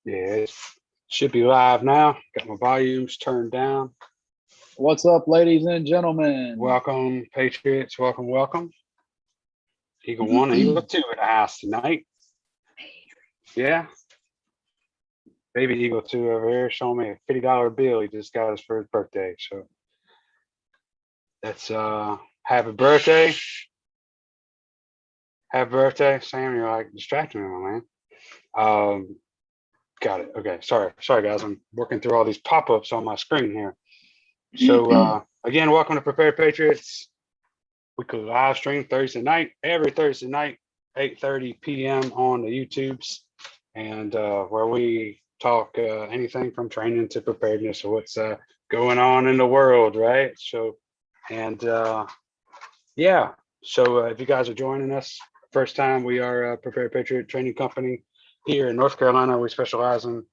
Yeah, it should be live now. Got my volumes turned down. What's up, ladies and gentlemen? Welcome, Patriots. Welcome, welcome. Eagle 1 and Eagle 2 in the house tonight. Yeah. Baby Eagle 2 over here showing me a $50 bill he just got us for his birthday. So that's happy birthday. Happy birthday, Sam. You're like distracting me, my man. Got it. Okay. Sorry, guys. I'm working through all these pop-ups on my screen here. So again, welcome to Prepared Patriots. Weekly live stream Thursday night, every Thursday night, 8:30 p.m. on the YouTubes, and where we talk anything from training to preparedness or what's going on in the world, right? So, and yeah, so if you guys are joining us first time, we are a Prepared Patriot training company here in North Carolina. We specialize in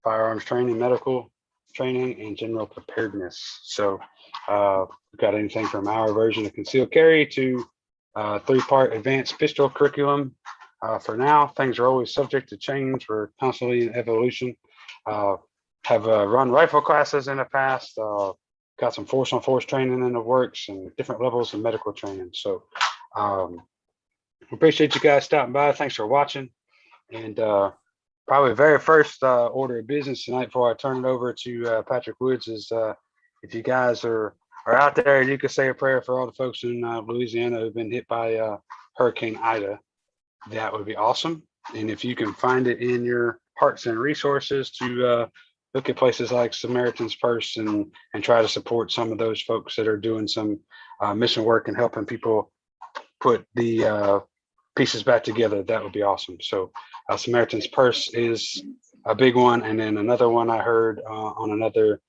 firearms training, medical training, and general preparedness. So we've got anything from our version of concealed carry to 3-part advanced pistol curriculum. For now, things are always subject to change. We're constantly in evolution. Have run rifle classes in the past. Got some force on force training in the works and different levels of medical training. So we appreciate you guys stopping by. Thanks for watching. And probably the very first order of business tonight before I turn it over to Patrick Woods is if you guys are out there, you could say a prayer for all the folks in Louisiana who've been hit by Hurricane Ida. That would be awesome. And if you can find it in your hearts and resources to look at places like Samaritan's Purse and try to support some of those folks that are doing some mission work and helping people put the pieces back together, that would be awesome. So Samaritan's Purse is a big one. And then another one I heard on another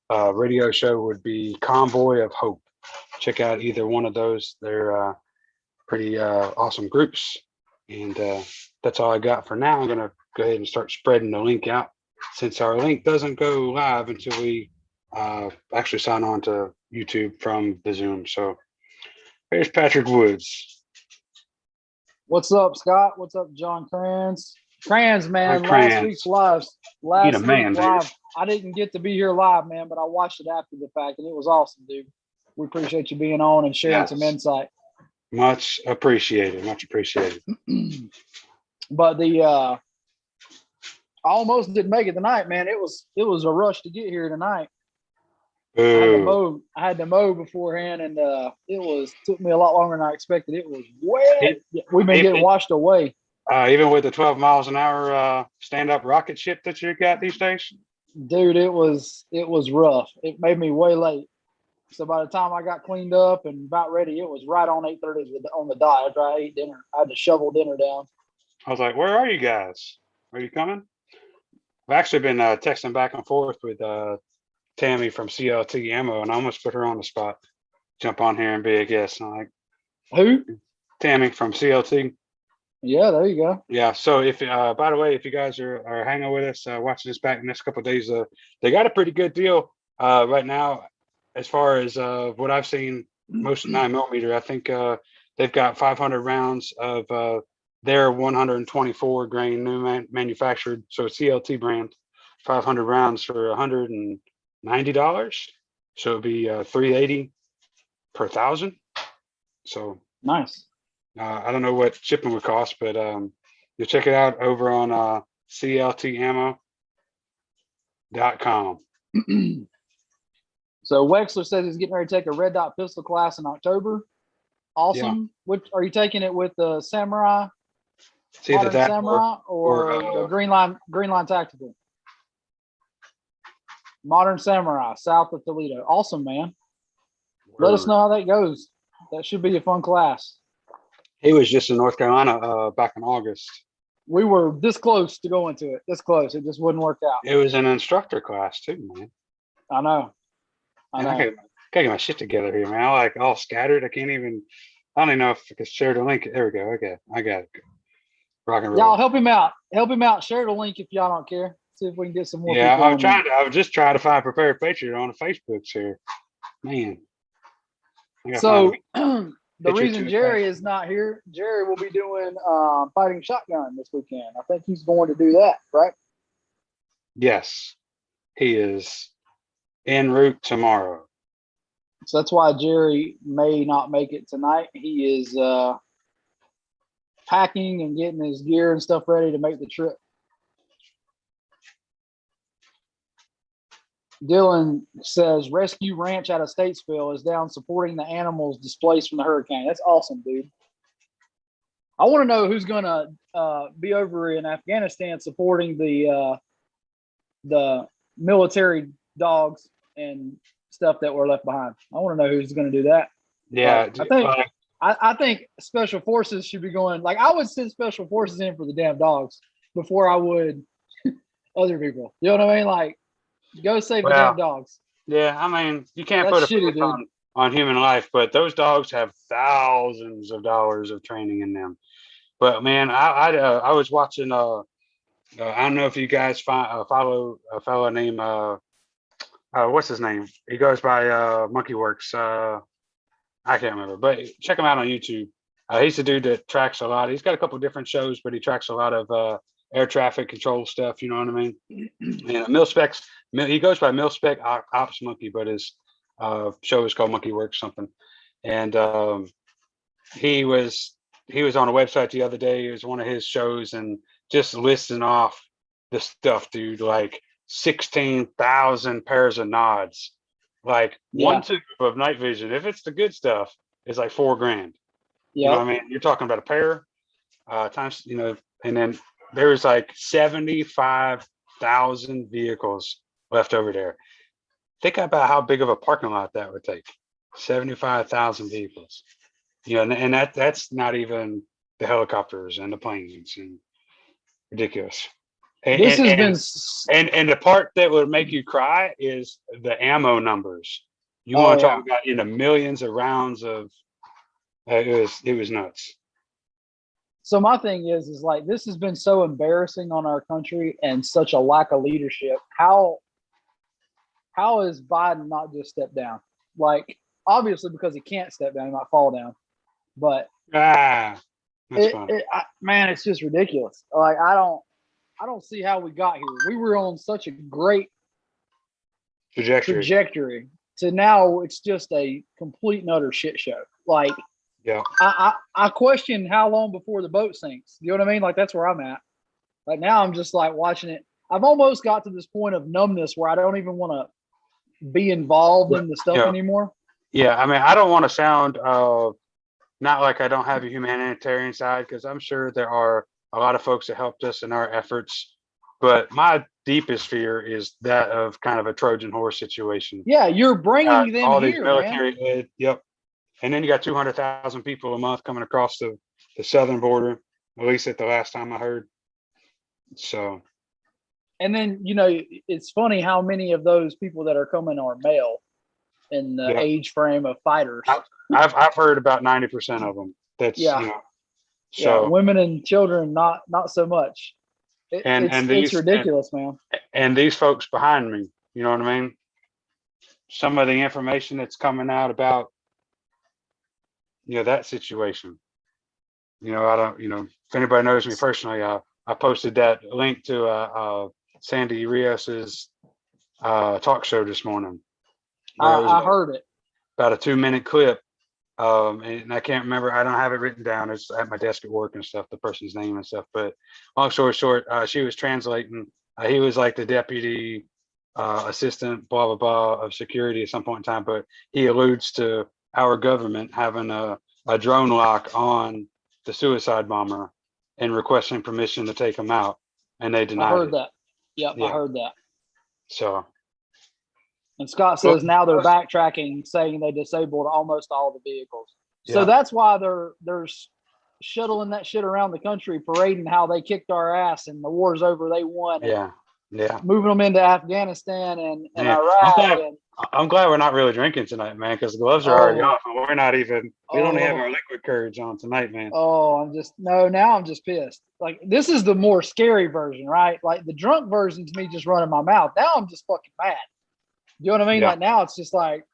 radio show would be Convoy of Hope. Check out either one of those. They're pretty awesome groups. And that's all I got for now. I'm going to go ahead and start spreading the link out, since our link doesn't go live until we actually sign on to YouTube from the Zoom. So here's Patrick Woods. What's up, Scott? What's up, John Kranz? Kranz, man. Kranz. Last week's live. I didn't get to be here live, man, but I watched it after the fact, and it was awesome, dude. We appreciate you being on and sharing some insight. Much appreciated. Much appreciated. But I almost didn't make it tonight, man. It was a rush to get here tonight. I had to mow beforehand, and took me a lot longer than I expected. It was wet. We've been getting washed away. Even with the 12 miles an hour stand-up rocket ship that you got these days? Dude, it was rough. It made me way late. So by the time I got cleaned up and about ready, it was right on 8:30 on the dot after I ate dinner. I had to shovel dinner down. I was like, where are you guys? Are you coming? I've actually been texting back and forth with Tammy from CLT Ammo, and I almost put her on the spot. Jump on here and be a guest. I'm like, who? Tammy from CLT. Yeah, there you go. Yeah. So if by the way, if you guys are hanging with us, watching this back in the next couple of days, they got a pretty good deal right now as far as what I've seen. Most 9mm, I think they've got 500 rounds of their 124 grain new manufactured, so CLT brand, 500 rounds for $190. So it'd be $380 per 1,000. So nice. I don't know what shipping would cost, but you'll check it out over on cltammo.com. So Wexler says he's getting ready to take a red dot pistol class in October. Awesome. Yeah. Which are you taking it with the Samurai? It's either that Samurai or the Green Line Tactical? Modern Samurai, south of Toledo. Awesome, man. Let us know how that goes. That should be a fun class. He was just in North Carolina back in August. We were this close to going to it. This close. It just wouldn't work out. It was an instructor class too, man. I know. I gotta get my shit together here, man. I like all scattered. I don't even know if I can share the link. There we go. Okay, I got it. Rock and roll. Y'all help him out. Help him out. Share the link if y'all don't care. See if we can get some more. Yeah, I was just trying to find Prepared Patriot on the Facebooks here, man. So the Hit you reason too Jerry fast. is not here, Jerry will be doing fighting shotgun this weekend. I think he's going to do that, right? Yes, he is en route tomorrow. So that's why Jerry may not make it tonight. He is packing and getting his gear and stuff ready to make the trip. Dylan says Rescue Ranch out of Statesville is down supporting the animals displaced from the hurricane. That's awesome, dude. I want to know who's going to be over in Afghanistan supporting the military dogs and stuff that were left behind. I want to know who's going to do that. Yeah, I think special forces should be going. Like, I would send special forces in for the damn dogs before I would other people. You know what I mean? Like, go save the damn dogs. Yeah, I mean, you can't That's put a shitty, price on human life, but those dogs have thousands of dollars of training in them. But man, I was watching. I don't know if you guys follow a fellow named what's his name? He goes by Monkey Works. I can't remember, but check him out on YouTube. He's the dude that tracks a lot. He's got a couple different shows, but he tracks a lot of air traffic control stuff. You know what I mean? And he goes by Mil-Spec Ops Monkey, but his show is called Monkey Works something. And he was on a website the other day. It was one of his shows, and just listing off the stuff, dude. Like 16,000 pairs of nods. Like one tube of night vision, if it's the good stuff, is like $4,000. You know what I mean? You're talking about a pair times, and then there was like 75,000 vehicles left over there. Think about how big of a parking lot that would take. 75,000 vehicles. And that's not even the helicopters and the planes, and ridiculous. And the part that would make you cry is the ammo numbers. You want to talk about in the millions of rounds of it was nuts. So my thing is like, this has been so embarrassing on our country and such a lack of leadership. How is Biden not just stepped down? Like, obviously because he can't step down, he might fall down. But man, it's just ridiculous. Like, I don't see how we got here. We were on such a great trajectory to now it's just a complete and utter shit show. Like, I question how long before the boat sinks. You know what I mean? Like, that's where I'm at. Like, now I'm just like watching it. I've almost got to this point of numbness where I don't even want to be involved in the stuff anymore. Yeah, I mean, I don't want to sound not like I don't have a humanitarian side, because I'm sure there are a lot of folks that helped us in our efforts. But my deepest fear is that of kind of a Trojan horse situation. Yeah, you're bringing them all here, these military. Yep. And then you got 200,000 people a month coming across the southern border, at least at the last time I heard. So. And then, it's funny how many of those people that are coming are male in the age frame of fighters. I've heard about 90% of them. That's so women and children not so much. It's ridiculous, man. And these folks behind me, you know what I mean? Some of the information that's coming out about that situation. I don't. If anybody knows me personally, I posted that link to Sandy Rios's talk show this morning. I heard it. About a 2-minute clip. And I can't remember. I don't have it written down. It's at my desk at work and stuff, the person's name and stuff. But long story short, she was translating. He was like the deputy assistant, blah, blah, blah, of security at some point in time. But he alludes to our government having a drone lock on the suicide bomber and requesting permission to take him out. And they denied it. I heard that. Yep, yeah. I heard that. So. And Scott says now they're backtracking, saying they disabled almost all the vehicles. So that's why they're shuttling that shit around the country, parading how they kicked our ass and the war's over, they won. Yeah. Moving them into Afghanistan and Iraq. I'm glad we're not really drinking tonight, man, because the gloves are already off. And we're not even. We don't have our liquid courage on tonight, man. Oh, now I'm just pissed. Like, this is the more scary version, right? Like, the drunk version's me just running my mouth. Now I'm just fucking mad. You know what I mean? Yeah. Like, now it's just like,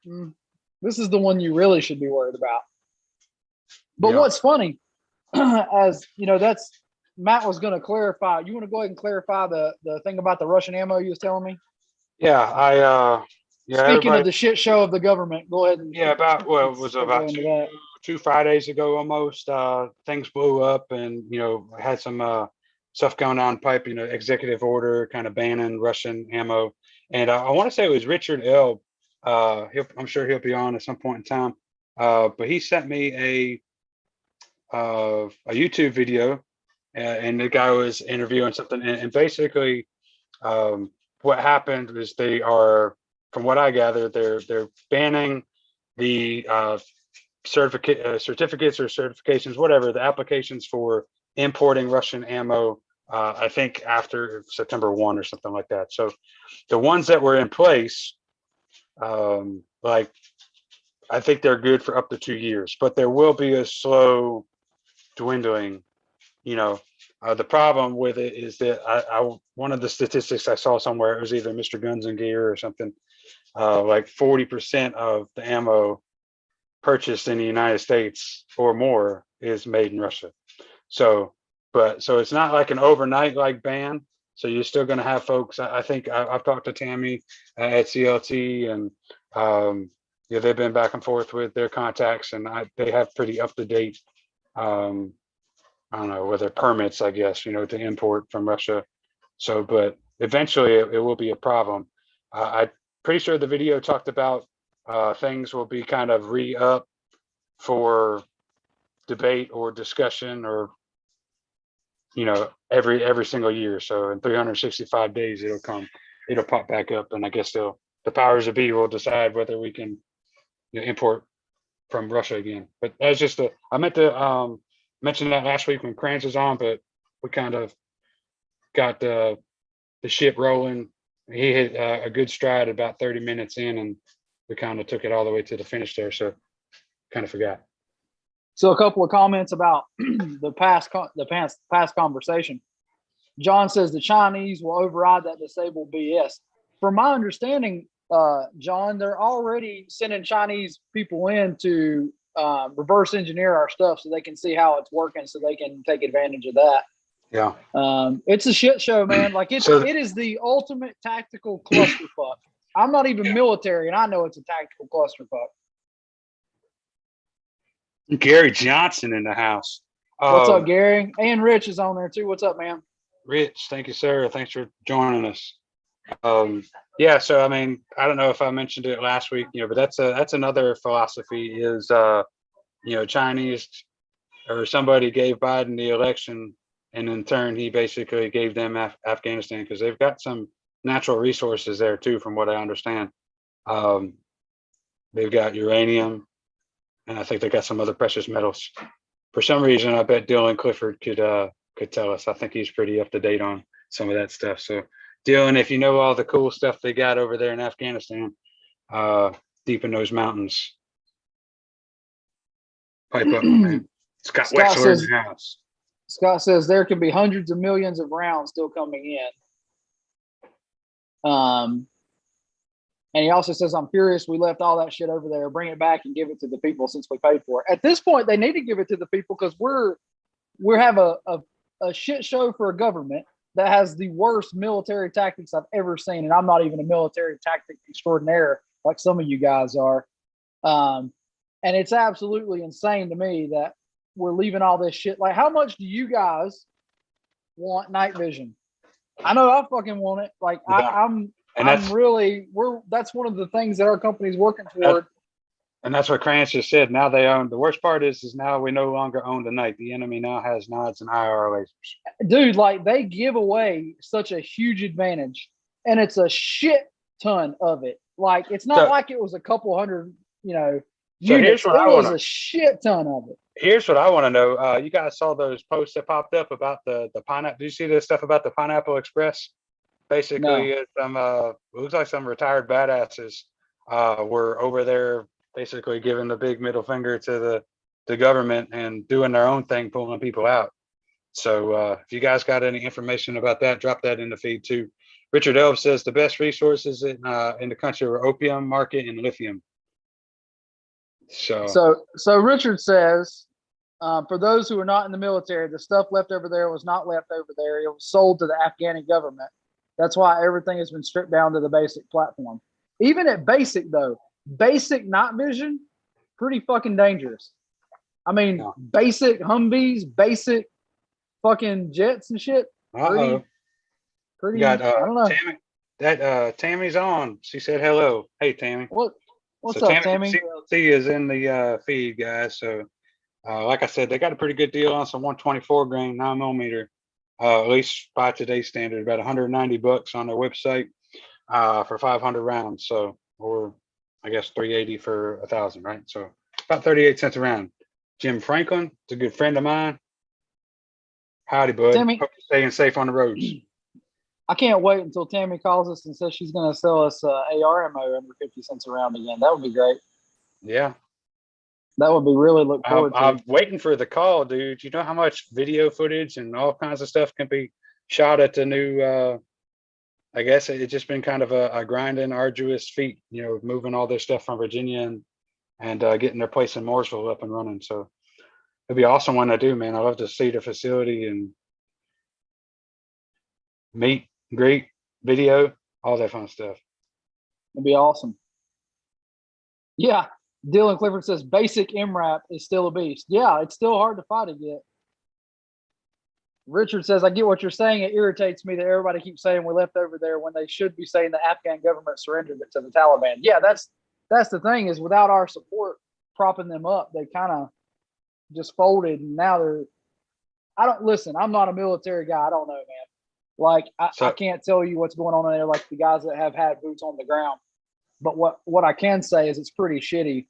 this is the one you really should be worried about. But what's funny, as you know, that's Matt was going to clarify. You want to go ahead and clarify the thing about the Russian ammo you was telling me? Yeah, Speaking of the shit show of the government, go ahead and about it was about two Fridays ago almost. Things blew up, and had some stuff going on pipe. Executive order kind of banning Russian ammo, and I want to say it was Richard L. I'm sure he'll be on at some point in time. But he sent me a YouTube video, and the guy was interviewing something, and basically, what happened is they are, from what I gather, they're banning the certificates or certifications, whatever, the applications for importing Russian ammo. I think after September 1 or something like that. So the ones that were in place, like I think they're good for up to 2 years, but there will be a slow dwindling. The problem with it is that one of the statistics I saw somewhere, it was either Mr. Guns and Gear or something, like 40% of the ammo purchased in the United States or more is made in Russia. So it's not like an overnight like ban. So you're still going to have folks. I think I've talked to Tammy at CLT, and they've been back and forth with their contacts, and they have pretty up to date. I don't know whether permits, I guess, to import from Russia. So, but eventually it will be a problem. I'm pretty sure the video talked about things will be kind of re-up for debate or discussion, or every single year. So in 365 days it'll pop back up, and I guess the powers that be will decide whether we can import from Russia again. But that's just I meant to mention that last week when Kranz was on, but we kind of got the ship rolling. He hit a good stride about 30 minutes in, and we kind of took it all the way to the finish there. So kind of forgot. So a couple of comments about the past conversation. John says the Chinese will override that disabled BS. From my understanding, John, they're already sending Chinese people in to reverse engineer our stuff so they can see how it's working, so they can take advantage of that. Yeah. It's a shit show, man. Like it is the ultimate tactical clusterfuck. I'm not even military, and I know it's a tactical clusterfuck. Gary Johnson in the house. What's up, Gary? And Rich is on there too. What's up, man? Rich, thank you, sir. Thanks for joining us. Yeah, so I mean, I don't know if I mentioned it last week, but that's another philosophy is Chinese or somebody gave Biden the election, and in turn he basically gave them Afghanistan, because they've got some natural resources there too, from what I understand. They've got uranium, and I think they got some other precious metals. For some reason, I bet Dylan Clifford could tell us. I think he's pretty up to date on some of that stuff. So Dylan, if you know all the cool stuff they got over there in Afghanistan, deep in those mountains, pipe up, man. Scott Wexler in the house. Scott says there could be hundreds of millions of rounds still coming in. And he also says, I'm furious we left all that shit over there. Bring it back and give it to the people since we paid for it. At this point, they need to give it to the people, because we have a shit show for a government that has the worst military tactics I've ever seen. And I'm not even a military tactic extraordinaire like some of you guys are. And it's absolutely insane to me that we're leaving all this shit. Like, how much do you guys want night vision? I know I fucking want it. Like, yeah. That's one of the things that our company's working toward. And that's what Kranz just said. Now they own. The worst part is now we no longer own the night. The enemy now has nods and IR lasers. Dude, like, they give away such a huge advantage, and it's a shit ton of it. Like, it's not like it was a couple hundred, units. It was a shit ton of it. Here's what I want to know. You guys saw those posts that popped up about the pineapple. Do you see this stuff about the Pineapple Express? Basically, it looks like some retired badasses were over there, basically giving the big middle finger to the government and doing their own thing, pulling people out. So if you guys got any information about that, drop that in the feed too. Richard Elb says the best resources in the country are opium market and lithium. So Richard says, For those who are not in the military, the stuff left over there was not left over there. It was sold to the Afghani government. That's why everything has been stripped down to the basic platform. Even at basic, though, basic night vision, pretty fucking dangerous. I mean, Yeah. basic Humvees, basic fucking jets and shit. Uh-oh. Pretty. Got I don't know. Tammy. That Tammy's on. She said hello. Hey, Tammy. What's So up, Tammy? CLT is in the feed, guys. So, like I said, they got a pretty good deal on some 124 grain 9mm. At least by today's standard, about $190 on their website for 500 rounds. So, or I guess 380 for 1,000, right? So about 38 cents a round. Jim Franklin, it's a good friend of mine. Howdy, bud. Tammy, hope you're staying safe on the roads. I can't wait until Tammy calls us and says she's going to sell us AR ammo under 50 cents a round again. That would be great. Yeah. That would be really look forward to. I'm waiting for the call, dude. You know how much video footage and all kinds of stuff can be shot at the new, I guess it's just been kind of a grinding, arduous feat, you know, moving all this stuff from Virginia and getting their place in Mooresville up and running. So it'd be awesome when I do, man. I love to see the facility and meet, greet, video, all that fun stuff. It'd be awesome. Yeah. Dylan Clifford says basic MRAP is still a beast. Yeah, it's still hard to fight it yet. Richard says, I get what you're saying. It irritates me that everybody keeps saying we left over there when they should be saying the Afghan government surrendered it to the Taliban. Yeah, that's the thing is without our support propping them up, they kind of just folded. And now listen, I'm not a military guy. I don't know, man. Like, I can't tell you what's going on in there like the guys that have had boots on the ground. But what I can say is it's pretty shitty.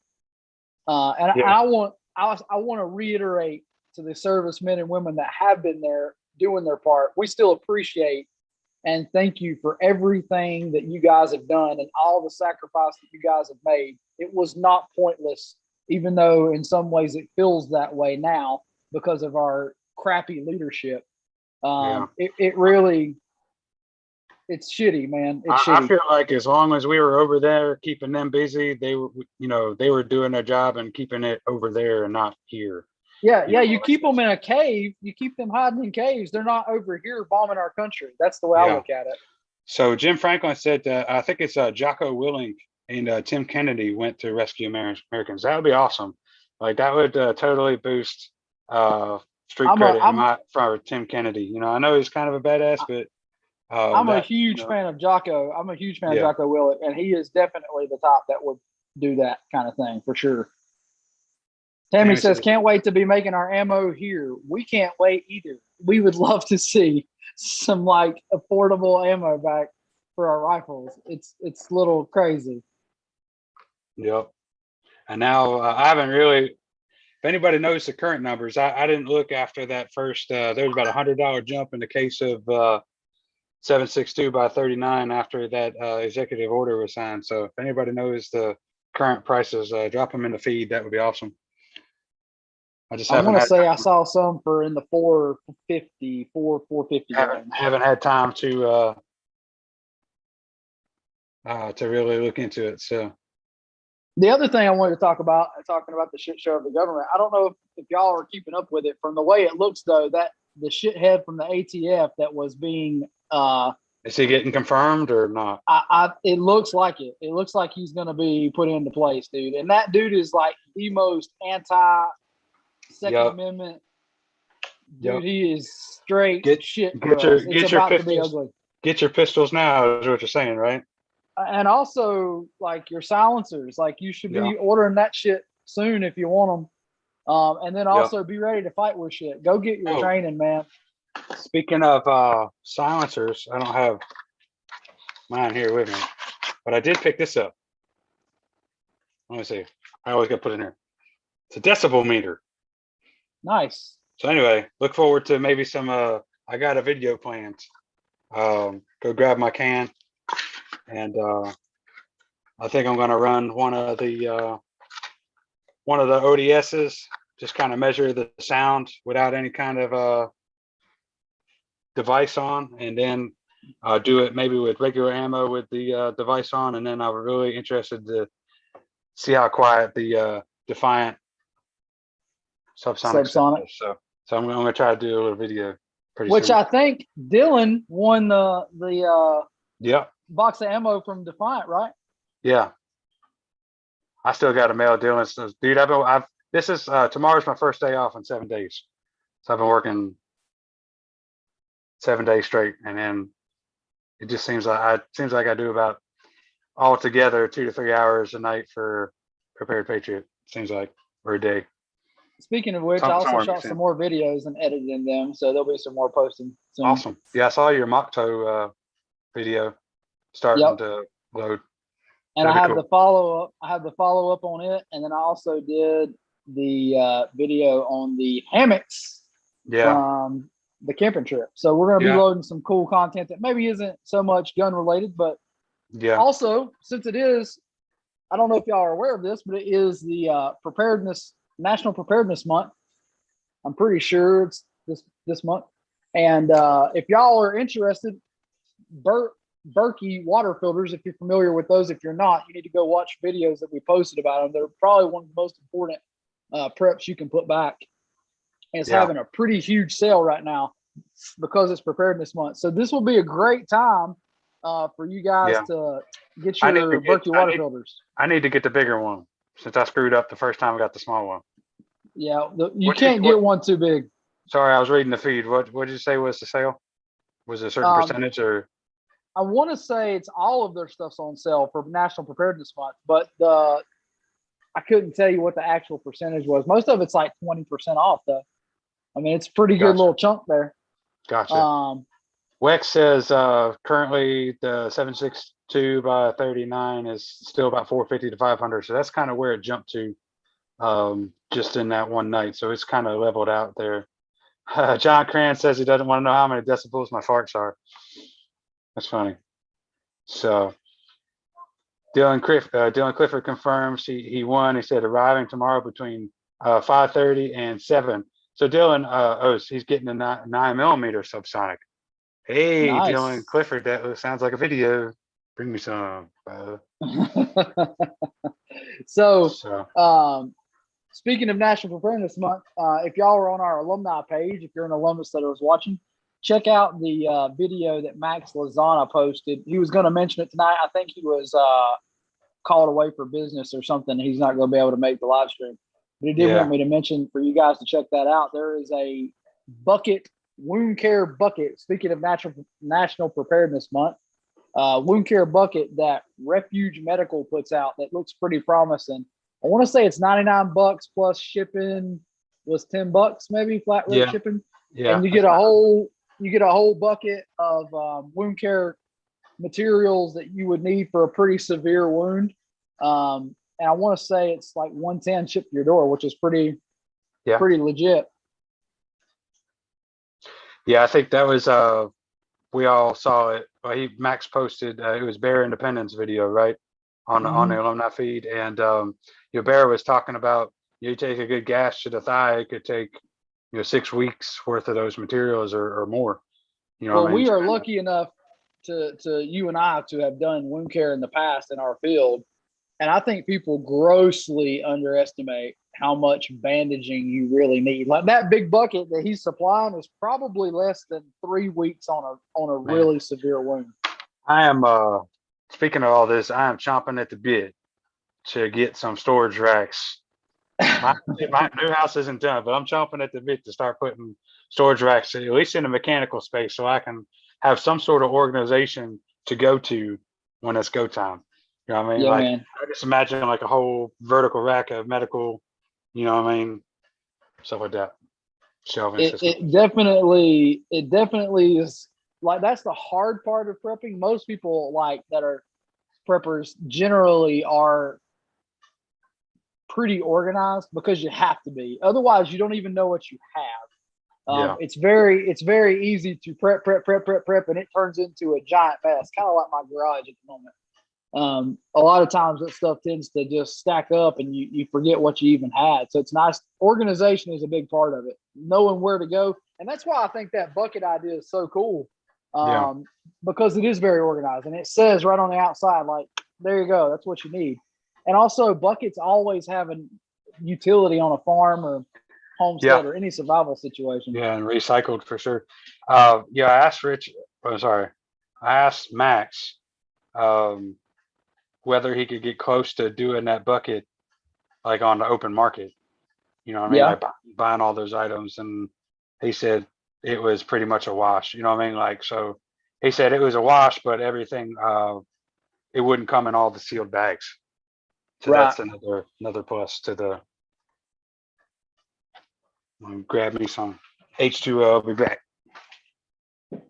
I want to reiterate to the servicemen and women that have been there doing their part. We still appreciate and thank you for everything that you guys have done and all the sacrifice that you guys have made. It was not pointless, even though in some ways it feels that way now because of our crappy leadership. It really, it's shitty, man. It's shitty. I feel like as long as we were over there keeping them busy, they were doing their job and keeping it over there and not here. Yeah, you keep them in a cave. You keep them hiding in caves. They're not over here bombing our country. That's the way I look at it. So Jim Franklin said, I think it's Jocko Willink and Tim Kennedy went to rescue Americans. That would be awesome. Like that would totally boost street credit for Tim Kennedy. You know, I know he's kind of a badass, but I'm a huge fan of Jocko. I'm a huge fan of Jocko Willink, and he is definitely the top that would do that kind of thing for sure. Tammy says, can't wait to be making our ammo here. We can't wait either. We would love to see some like affordable ammo back for our rifles. It's a little crazy. Yep. And now I haven't really, if anybody knows the current numbers, I didn't look after that first, there was about $100 jump in the case of 762 by 39 after that executive order was signed. So if anybody knows the current prices, drop them in the feed. That would be awesome. I want to say I saw some for in the 450. Haven't had time to really look into it. So the other thing I wanted to talking about the shit show of the government. I don't know if y'all are keeping up with it. From the way it looks, though, that the shithead from the ATF that was being is he getting confirmed or not? It looks like it. It looks like he's going to be put into place, dude. And that dude is like the most anti Second Amendment. Dude, he is straight shit. Get your pistols. Get your pistols now is what you're saying, right? And also, like your silencers, like you should be ordering that shit soon if you want them. And then also be ready to fight with shit. Go get your training, man. Speaking of silencers, I don't have mine here with me, but I did pick this up. Let me see. I always got to put it in here. It's a decibel meter. Nice. So anyway, look forward to maybe some. I got a video planned. Go grab my can, and I think I'm going to run one of the ODSs. Just kind of measure the sound without any kind of device on, and then do it maybe with regular ammo with the device on, and then I was really interested to see how quiet the Defiant subsonic. So I'm gonna try to do a little video pretty Which soon. I think Dylan won the Yep. box of ammo from Defiant, right? Yeah. I still got to mail Dylan. So, dude, this is tomorrow's my first day off in 7 days. So I've been working 7 days straight, and then it just seems like I do about altogether 2 to 3 hours a night for Prepared Patriot. Seems like, or a day. Speaking of which, I also shot some more videos and edited them, so there'll be some more posting soon. Awesome. Yeah, I saw your mock toe video starting to load. And I have the follow up. I have the follow up on it, and then I also did the video on the hammocks from the camping trip. So we're going to be loading some cool content that maybe isn't so much gun related, but also, since it is, I don't know if y'all are aware of this, but it is the National Preparedness Month. I'm pretty sure it's this month. And if y'all are interested, Berkey water filters, if you're familiar with those. If you're not, you need to go watch videos that we posted about them. They're probably one of the most important preps you can put back. And it's having a pretty huge sale right now because it's Preparedness Month. So this will be a great time for you guys to get your Berkey water filters. I need to get the bigger one since I screwed up the first time I got the small one. Yeah, you can't get one too big. Sorry, I was reading the feed. What did you say was the sale? Was it a certain percentage or? I want to say it's all of their stuff's on sale for National Preparedness Month, but I couldn't tell you what the actual percentage was. Most of it's like 20% off, though. I mean, it's a pretty good little chunk there. Gotcha. Wex says currently the 7.62 by 39 is still about 450 to 500, so that's kind of where it jumped to just in that one night. So it's kind of leveled out there. John Cran says he doesn't want to know how many decibels my farts are. That's funny. So Dylan Clifford confirms he won. He said arriving tomorrow between 5:30 and 7. So Dylan, he's getting a 9mm subsonic. Hey, nice. Dylan Clifford, that sounds like a video. Bring me some. Speaking of National Preparedness Month, if y'all are on our alumni page, if you're an alumnus that was watching, check out the video that Max Lozana posted. He was going to mention it tonight. I think he was called away for business or something. He's not going to be able to make the live stream. But he did want me to mention for you guys to check that out. There is a bucket, wound care bucket. Speaking of National Preparedness Month, wound care bucket that Refuge Medical puts out that looks pretty promising. I want to say it's $99 plus shipping was $10 maybe flat rate shipping. Yeah. And you get a whole bucket of wound care materials that you would need for a pretty severe wound. And I want to say it's like $110 shipped to your door, which is pretty legit. Yeah, I think that was we all saw it. Max posted it was Bear Independence video, right? On the alumni feed. And Bear was talking about you take a good gash to the thigh, it could take 6 weeks worth of those materials or more. We are lucky enough to you and I to have done wound care in the past in our field. And I think people grossly underestimate how much bandaging you really need. Like that big bucket that he's supplying is probably less than 3 weeks on a really severe wound. I am speaking of all this, I am chomping at the bit to get some storage racks. My new house isn't done, but I'm chomping at the bit to start putting storage racks, at least in the mechanical space, so I can have some sort of organization to go to when it's go time. You know what I mean? Yeah, like, man. I just imagine like a whole vertical rack of medical, stuff like that. Shelving system. It definitely is like that's the hard part of prepping. Most people like that are preppers generally are pretty organized because you have to be. Otherwise, you don't even know what you have. It's very easy to prep, and it turns into a giant mess, kind of like my garage at the moment. A lot of times that stuff tends to just stack up and you forget what you even had. So it's nice. Organization is a big part of it, knowing where to go. And that's why I think that bucket idea is so cool. Because it is very organized and it says right on the outside, like, there you go. That's what you need. And also buckets always have a utility on a farm or homestead or any survival situation. Yeah, and recycled for sure. I asked I asked Max whether he could get close to doing that bucket like on the open market. You know what I mean? Like buying all those items, and he said it was pretty much a wash. You know what I mean? Like, so he said it was a wash, but everything it wouldn't come in all the sealed bags. So that's another plus to the. Grab me some H2O. I'll be back.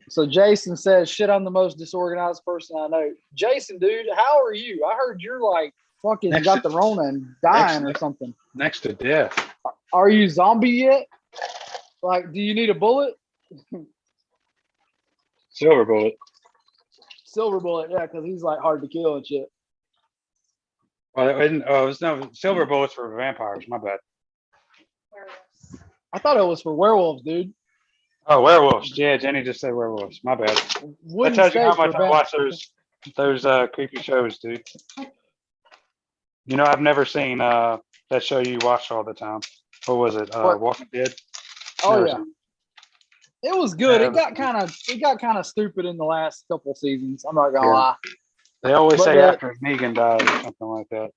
So Jason says, "Shit, I'm the most disorganized person I know." Jason, dude, how are you? I heard you're like fucking got the Rona and dying or something. Next to death. Are you zombie yet? Like, do you need a bullet? Silver bullet. Silver bullet, yeah, because he's like hard to kill and shit. Well, it was no silver bullets for vampires. My bad. I thought it was for werewolves, dude. Oh, werewolves. Yeah, Jenny just said werewolves. My bad. That tells you how much I watch those creepy shows, dude. You know, I've never seen that show you watch all the time. What was it? Walking Dead. Oh never seen. It was good. It got kind of stupid in the last couple seasons. I'm not gonna lie. They always say after Negan died or something like that.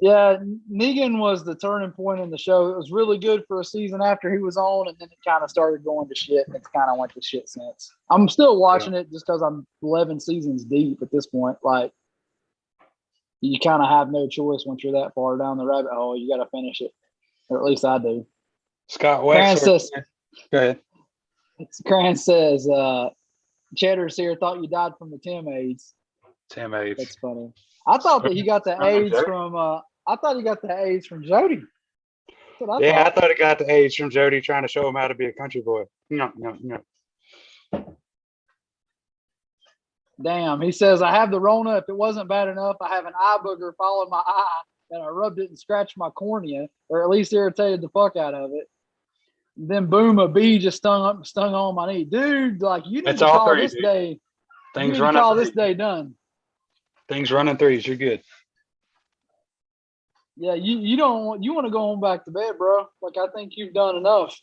Yeah, Negan was the turning point in the show. It was really good for a season after he was on, and then it kind of started going to shit, and it's kind of went to shit since. I'm still watching it just because I'm 11 seasons deep at this point. Like, you kind of have no choice once you're that far down the rabbit hole. You got to finish it, or at least I do. Scott Wexler. Go ahead. Cran says, Cheddar's here thought you died from the Tim AIDS. Tim AIDS. That's funny. I thought that he got the AIDS from I thought he got the AIDS from Jody. I thought he got the AIDS from Jody trying to show him how to be a country boy. No. Damn, he says, I have the Rona. If it wasn't bad enough, I have an eye booger following my eye, and I rubbed it and scratched my cornea, or at least irritated the fuck out of it. Then boom, a bee just stung on my knee. Dude, like, you need to call this day. You need to call this day done. Things running threes, you're good. Yeah, you want to go on back to bed, bro. Like, I think you've done enough.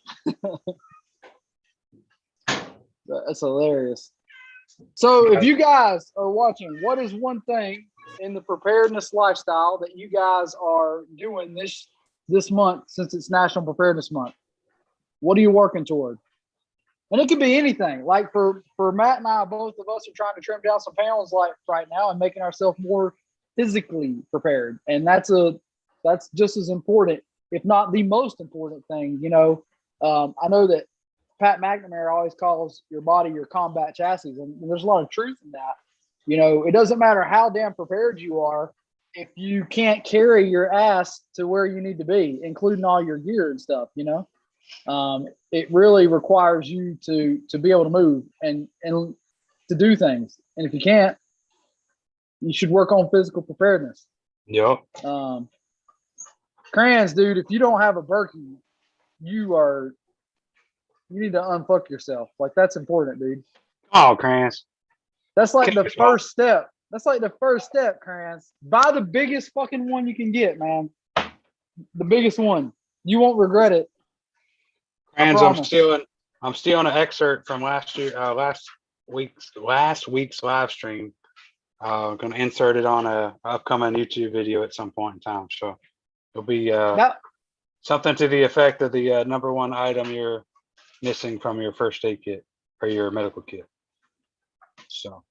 That's hilarious. So if you guys are watching, what is one thing in the preparedness lifestyle that you guys are doing this month, since it's National Preparedness Month? What are you working toward? And it could be anything. Like for Matt and I, both of us are trying to trim down some pounds like right now and making ourselves more physically prepared. And that's just as important, if not the most important thing. You know, I know that Pat McNamara always calls your body your combat chassis, and there's a lot of truth in that. You know, it doesn't matter how damn prepared you are if you can't carry your ass to where you need to be, including all your gear and stuff. You know. It really requires you to be able to move and to do things. And if you can't, you should work on physical preparedness. Yep. Crayons, dude, if you don't have a Berkey, you need to unfuck yourself. Like, that's important, dude. Oh, Crayons. That's like the first step. That's like the first step, Crayons. Buy the biggest fucking one you can get, man. The biggest one. You won't regret it. Crayons, I'm stealing an excerpt from last week's live stream. I'm gonna insert it on a upcoming YouTube video at some point in time. So it'll be something to the effect of the #1 item you're missing from your first aid kit or your medical kit. So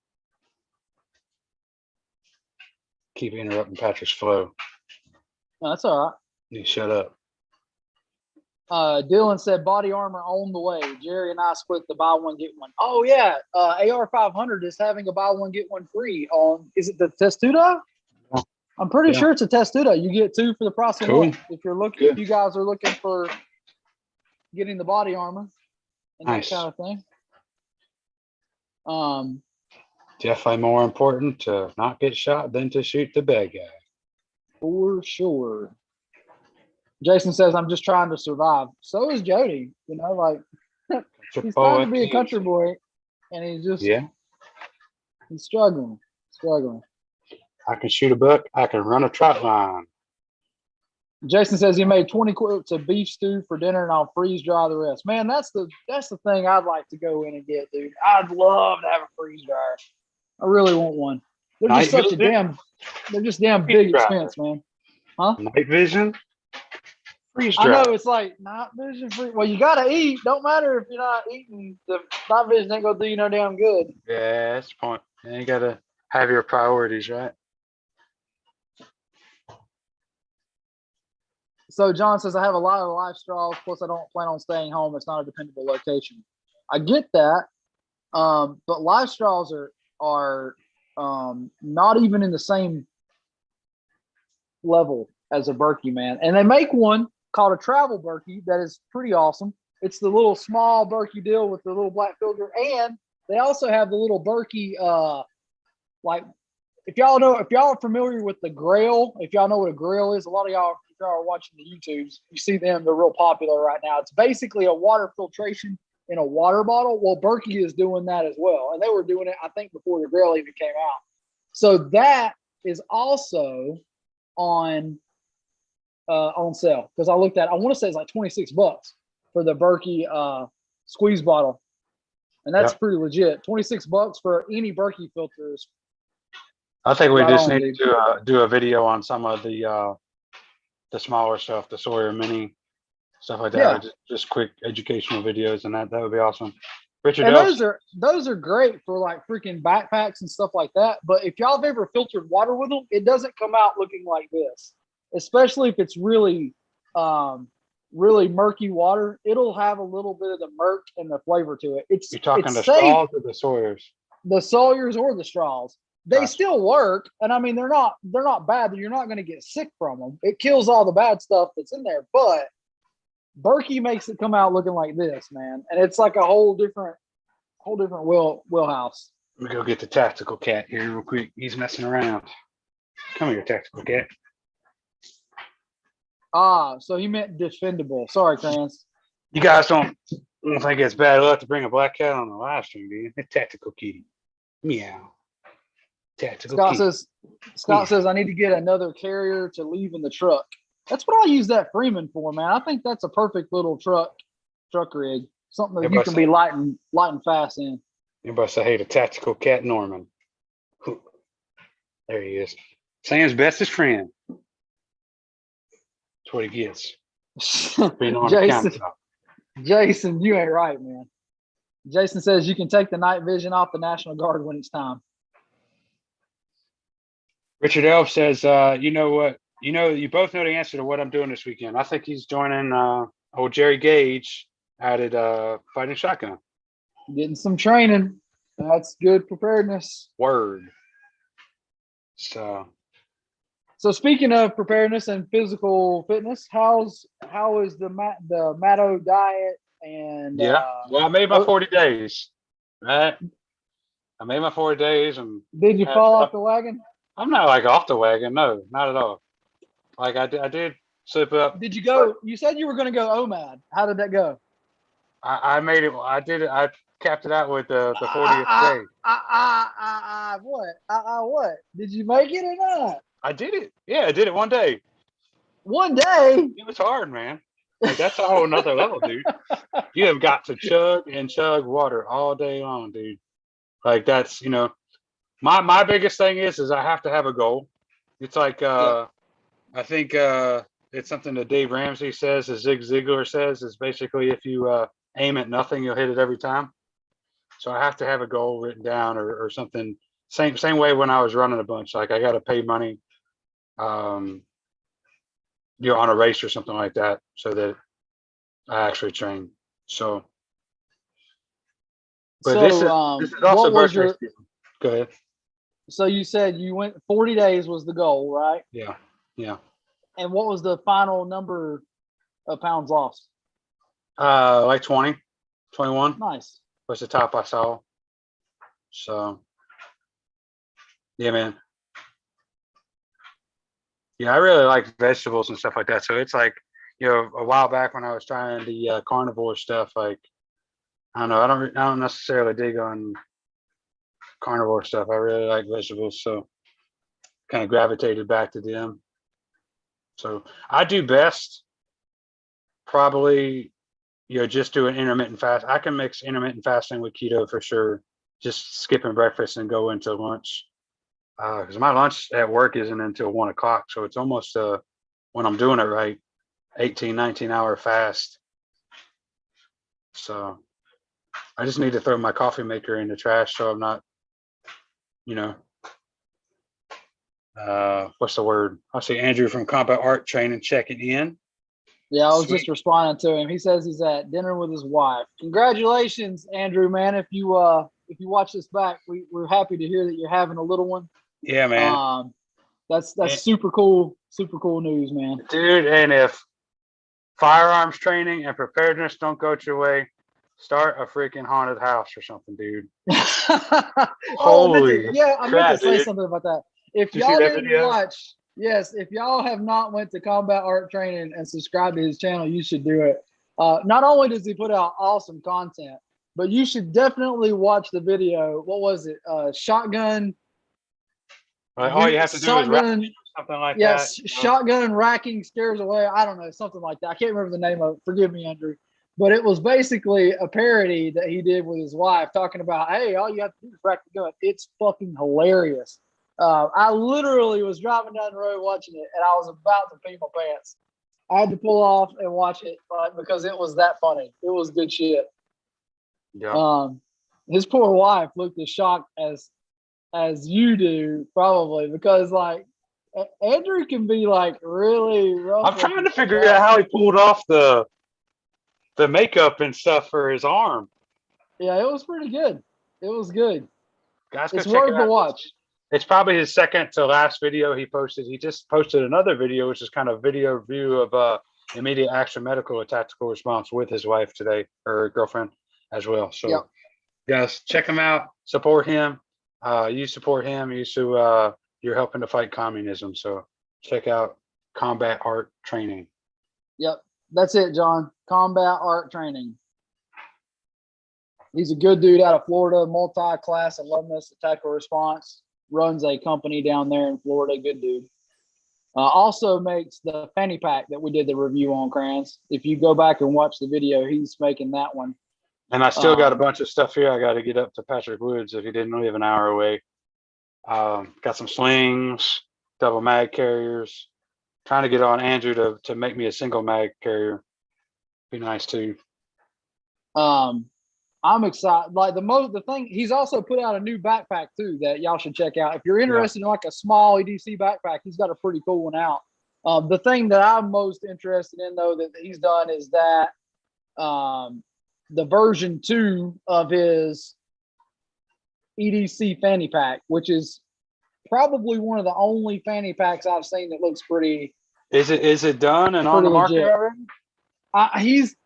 keep interrupting Patrick's flow. No, that's all right. You shut up. Dylan said body armor on the way. Jerry and I split the buy one get one. Oh yeah, AR 500 is having a buy one get one free on. Is it the Testudo? Yeah. I'm pretty sure it's a Testudo. You get 2 for the price of 1. If you're looking, if you guys are looking for getting the body armor and that kind of thing. Definitely more important to not get shot than to shoot the bad guy. For sure. Jason says, I'm just trying to survive. So is Jody. You know, like, he's trying to be a country boy, and he's just, he's struggling. I can shoot a buck. I can run a trot line. Jason says he made 20 quarts of beef stew for dinner, and I'll freeze dry the rest. Man, that's the thing I'd like to go in and get, dude. I'd love to have a freeze dryer. I really want one. They're just such a damn big expense, man. Huh? Night vision. Freeze I dry. know it's like night vision free. Well, you gotta eat. Don't matter if you're not eating. The night vision ain't gonna do you no damn good. Yeah, that's the point. You gotta have your priorities, right? So John says, I have a lot of life straws, plus I don't plan on staying home. It's not a dependable location. I get that. But life straws are not even in the same level as a Berkey, man. And they make one called a travel Berkey that is pretty awesome. It's the little small Berkey deal with the little black filter. And they also have the little Berkey, like, if y'all are familiar with the Grail, if y'all know what a Grail is, a lot of y'all, if y'all are watching the YouTubes, you see them, they're real popular right now. It's basically a water filtration in a water bottle. Well, Berkey is doing that as well. And they were doing it, I think, before the Grail even came out. So that is also on sale. Because I looked at, I want to say it's like $26 for the Berkey squeeze bottle. And that's pretty legit. $26 for any Berkey filters. I think we just need to do a video on some of the smaller stuff, the Sawyer Mini, stuff like that. Yeah. Just quick educational videos, and that would be awesome. Richard, and those are great for like freaking backpacks and stuff like that. But if y'all have ever filtered water with them, it doesn't come out looking like this. Especially if it's really, really murky water, it'll have a little bit of the murk and the flavor to it. You're talking the straws or the Sawyers? The Sawyers or the straws. They still work, and I mean they're not bad. You're not going to get sick from them. It kills all the bad stuff that's in there, but Berkey makes it come out looking like this, man, and it's like a whole different wheelhouse. Let me go get the tactical cat here real quick. He's messing around. Come here, tactical cat. So he meant defendable. Sorry, Krantz. You guys don't think it's bad luck to bring a black cat on the live stream, do you? It's tactical kitty. Meow. Scott says I need to get another carrier to leave in the truck. That's what I use that Freeman for, man. I think that's a perfect little truck rig. Something that you can be light and fast in. Everybody say, hey, the tactical cat Norman. There he is. Sam's bestest friend. That's what he gets. Being on Jason, you ain't right, man. Jason says you can take the night vision off the National Guard when it's time. Richard Elf says, you know what? You both know the answer to what I'm doing this weekend. I think he's joining old Jerry Gage out at Fighting Shotgun. Getting some training. That's good preparedness. Word. So speaking of preparedness and physical fitness, how is the Matto diet and well, I made my 40 days. Right? I made my 40 days and did you fall off the wagon? I'm not like off the wagon, no, not at all. Like I did slip up. Did you go? You said you were going to go OMAD. How did that go? I made it. I did it. I capped it out with the 40th day. What? Did you make it or not? I did it. Yeah, I did it one day. One day? It was hard, man. Like, that's a whole nother level, dude. You have got to chug water all day long, dude. Like that's, my biggest thing is I have to have a goal. It's like I think it's something that Dave Ramsey says, as Zig Ziglar says, is basically if you aim at nothing, you'll hit it every time. So I have to have a goal written down or something. Same way when I was running a bunch, like I got to pay money, on a race or something like that, so that I actually train. So, but this is also birthday season. Go ahead. So you said you went 40 days was the goal, right? Yeah. And what was the final number of pounds lost? Like 20, 21. Nice. Was the top I saw. So, yeah, man. Yeah, I really like vegetables and stuff like that. So it's like, a while back when I was trying the carnivore stuff, like, I don't know, I don't necessarily dig on carnivore stuff. I really like vegetables, so kind of gravitated back to them. So I do best probably, just do an intermittent fast. I can mix intermittent fasting with keto for sure. Just skipping breakfast and go into lunch. Because my lunch at work isn't until 1 o'clock. So it's almost, when I'm doing it right, 18, 19-hour fast. So I just need to throw my coffee maker in the trash so I'm not, what's the word? I see Andrew from Combat Art Training checking in. Yeah, I was Sweet. just responding to him. He says he's at dinner with his wife. Congratulations, Andrew, man. If you watch this back, we're happy to hear that you're having a little one. Yeah, man. That's super cool news, man. Dude, and if firearms training and preparedness don't go your way, start a freaking haunted house or something, dude. Holy I meant to say dude. something about that. If Did you see y'all that didn't video? watch, yes, if y'all have not went to Combat Art Training and subscribed to his channel, you should do it. Not only does he put out awesome content, but you should definitely watch the video. What was it? Shotgun. Like, all you have to do is rack it or something like that. Yes, shotgun racking scares away. I don't know, something like that. I can't remember the name of it. Forgive me, Andrew. But it was basically a parody that he did with his wife, talking about, hey, all you have to do is rack the gun. It's fucking hilarious. I literally was driving down the road watching it, and I was about to pee my pants. I had to pull off and watch it because it was that funny. It was good shit. Yeah. His poor wife looked as shocked as you do, probably, because like Andrew can be like really rough. I'm trying to figure out how he pulled off the makeup and stuff for his arm. Yeah, it was pretty good. It was good. Guys, it's worth the watch. It's probably his second to last video he posted. He just posted another video, which is kind of video review of immediate action medical and tactical response with his wife today, or girlfriend as well. So guys, check him out, support him. You support him. You're helping to fight communism. So check out Combat Art Training. Yep. That's it, John. Combat Art Training. He's a good dude out of Florida, multi-class alumnus at Tactical Response. Runs a company down there in Florida. Good dude. Also makes the fanny pack that we did the review on, Kranz. If you go back and watch the video, he's making that one. And I still got a bunch of stuff here. I got to get up to Patrick Woods if he didn't live an hour away. Got some slings, double mag carriers. Trying to get on Andrew to make me a single mag carrier. Be nice too. I'm excited. Like the thing, he's also put out a new backpack too that y'all should check out. If you're interested in like a small EDC backpack, he's got a pretty cool one out. The thing that I'm most interested in though that he's done is that the version 2 of his EDC fanny pack, which is probably one of the only fanny packs I've seen that looks pretty. Is it done and on the market already?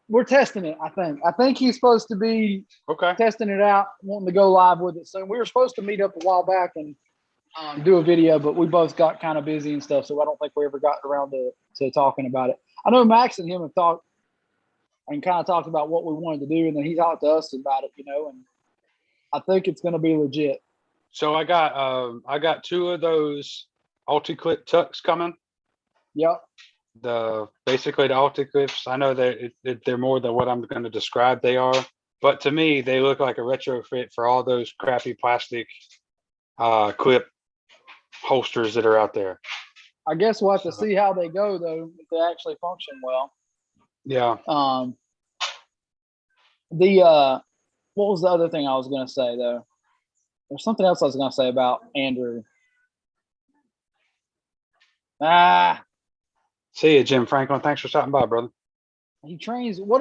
We're testing it. I think he's supposed to be testing it out, wanting to go live with it soon. We were supposed to meet up a while back and do a video, but we both got kind of busy and stuff, so I don't think we ever got around to talking about it. I know Max and him have talked and kind of talked about what we wanted to do, and then he talked to us about it, and I think it's going to be legit. So I got 2 of those Ulti-Clip tucks coming. Yep. Basically the Ulti-Clips. I know that they're more than what I'm going to describe they are, but to me they look like a retrofit for all those crappy plastic clip holsters that are out there. I guess we'll have to see how they go though, if they actually function well. Yeah. What was the other thing I was going to say though? There's something else I was going to say about Andrew. See you, Jim Franklin. Thanks for stopping by, brother. He trains. Do you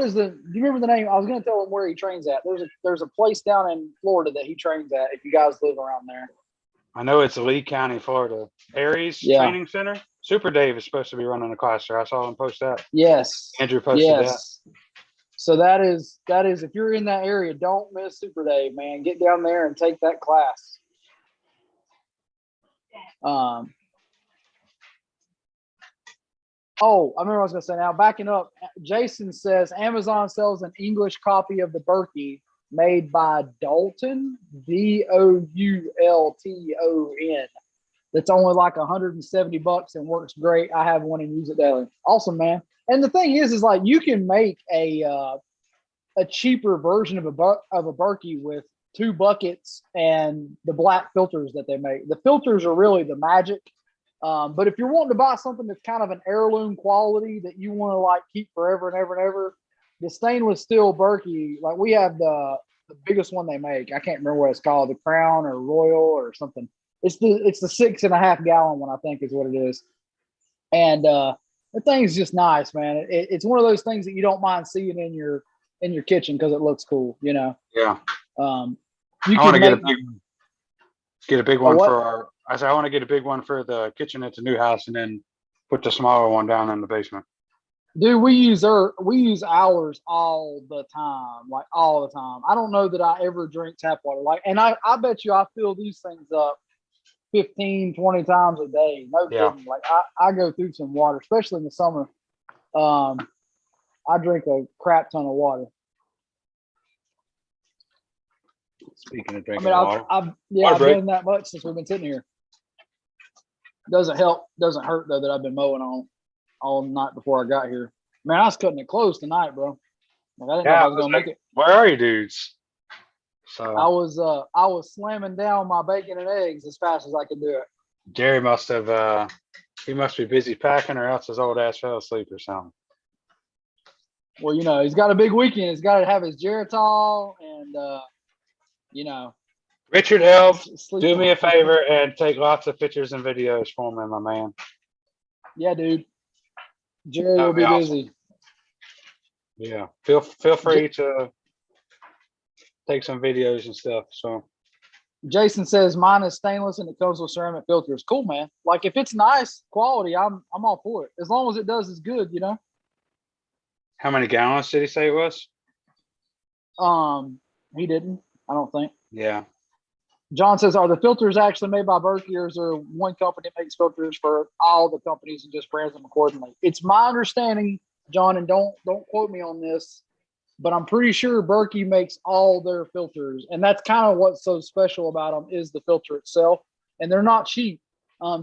remember the name? I was going to tell him where he trains at. There's a place down in Florida that he trains at. If you guys live around there, I know it's Lee County, Florida. Aries Training Center. Super Dave is supposed to be running a class there. I saw him post that. Yes. Andrew posted that. So that is if you're in that area, don't miss Super Dave, man. Get down there and take that class. Oh, I remember what I was going to say now. Backing up, Jason says Amazon sells an English copy of the Berkey made by Dalton, Doulton. that's only like $170 and works great. I have one and use it daily. Awesome, man. And the thing is like you can make a cheaper version of a Berkey with 2 buckets and the black filters that they make. The filters are really the magic. But if you're wanting to buy something that's kind of an heirloom quality that you want to like keep forever and ever and ever, the stainless steel Berkey, like we have the biggest one they make. I can't remember what it's called, the Crown or Royal or something. It's the 6.5 gallon one, I think is what it is. And the thing's just nice, man. It's one of those things that you don't mind seeing in your kitchen because it looks cool, you know. Yeah. You I want to can get a big one what? for our. I said I want to get a big one for the kitchen at the new house, and then put the smaller one down in the basement. Dude, we use ours all the time, like all the time. I don't know that I ever drink tap water. Like, and I bet you I fill these things up 15, 20 times a day. No kidding. Like I go through some water, especially in the summer. I drink a crap ton of water. Speaking of drinking water, I've done that much since we've been sitting here. Doesn't hurt though that I've been mowing on all night before I got here. Man, I was cutting it close tonight, bro. Like, I didn't know if I was gonna make it. Where are you dudes? So I was slamming down my bacon and eggs as fast as I could do it. Jerry must have he must be busy packing, or else his old ass fell asleep or something. Well, you know, he's got a big weekend. He's got to have his Geritol and you know. Richard, help. Do me a favor and take lots of pictures and videos for me, my man. Yeah, dude. Jerry will be busy. Yeah. Feel free to take some videos and stuff. So Jason says mine is stainless and it comes with ceramic filters. Cool, man. Like if it's nice quality, I'm all for it. As long as it does is good, you know. How many gallons did he say it was? He didn't, I don't think. Yeah. John says, are the filters actually made by Berkey, or is there one company that makes filters for all the companies and just brands them accordingly? It's my understanding, John, and don't quote me on this, but I'm pretty sure Berkey makes all their filters, and that's kind of what's so special about them is the filter itself, and they're not cheap.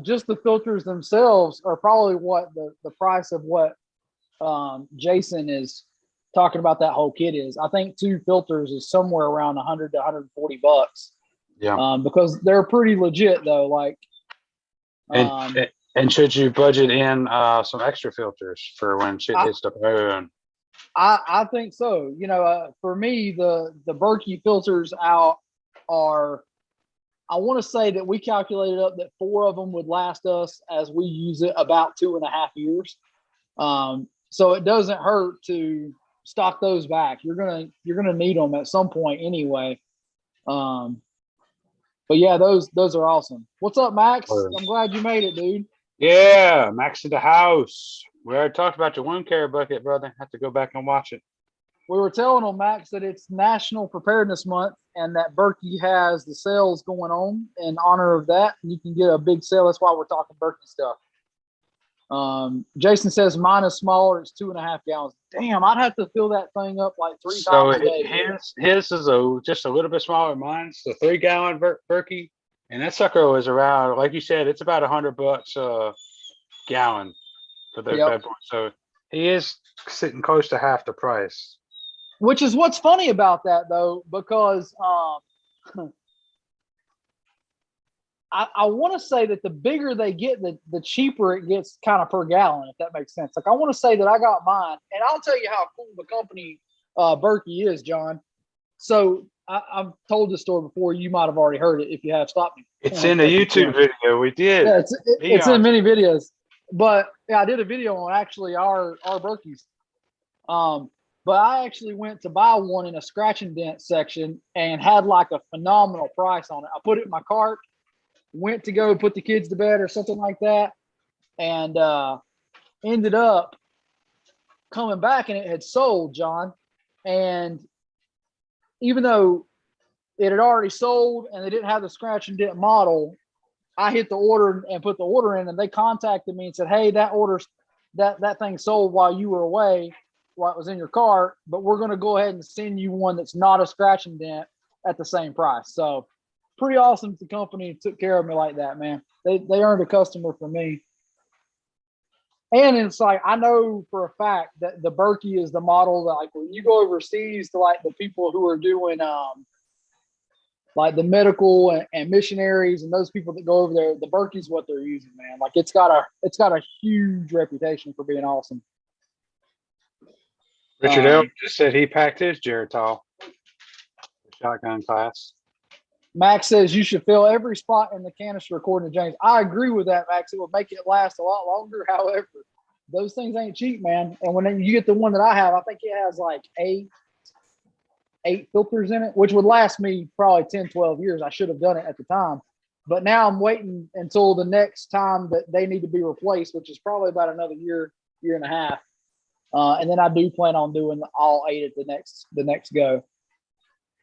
Just the filters themselves are probably what the price of what Jason is talking about that whole kit is. I think 2 filters is somewhere around 100 to 140 bucks. Yeah. Because they're pretty legit though. Like, and should you budget in some extra filters for when shit hits the fan? I think so. You know, for me, the Berkey filters out are, I want to say that we calculated up that 4 of them would last us as we use it about 2.5 years. So it doesn't hurt to stock those back. You're gonna need them at some point anyway. But yeah, those are awesome. What's up, Max? I'm glad you made it, dude. Yeah, Max in the house. We already talked about your wound care bucket, brother. Have to go back and watch it. We were telling them, Max, that it's National Preparedness Month and that Berkey has the sales going on in honor of that. You can get a big sale. That's why we're talking Berkey stuff. Jason says mine is smaller. It's 2.5 gallons. Damn, I'd have to fill that thing up like 3 times a day. His is just a little bit smaller than mine. It's a 3 gallon Berkey, and that sucker was around, like you said, it's about $100 a gallon for those bad boys. So he is sitting close to half the price. Which is what's funny about that though, because I want to say that the bigger they get, the cheaper it gets kind of per gallon, if that makes sense. Like I want to say that I got mine, and I'll tell you how cool the company Berkey is, John. So I've told this story before. You might have already heard it if you have. Stopped me. It's in a YouTube video. We did. Yeah, it's in many videos. But yeah, I did a video on actually our Berkeys. But I actually went to buy one in a scratch and dent section and had like a phenomenal price on it. I put it in my cart. Went to go put the kids to bed or something like that, and ended up coming back and it had sold, John. And even though it had already sold and they didn't have the scratch and dent model, I hit the order and put the order in, and they contacted me and said, hey, that thing sold while you were away, while it was in your cart, but we're going to go ahead and send you one that's not a scratch and dent at the same price. So pretty awesome that the company took care of me like that, man. They earned a customer for me. And it's like, I know for a fact that the Berkey is the model that, like, when you go overseas to like the people who are doing like the medical and missionaries and those people that go over there, the Berkey's what they're using, man. Like it's got a huge reputation for being awesome. Richard L just said he packed his Geritol shotgun class. Max says you should fill every spot in the canister according to James. I agree with that, Max. It will make it last a lot longer. However, those things ain't cheap, man. And when you get the one that I have, I think it has like eight filters in it, which would last me probably 10, 12 years. I should have done it at the time. But now I'm waiting until the next time that they need to be replaced, which is probably about another year and a half. And then I do plan on doing all 8 at the next go.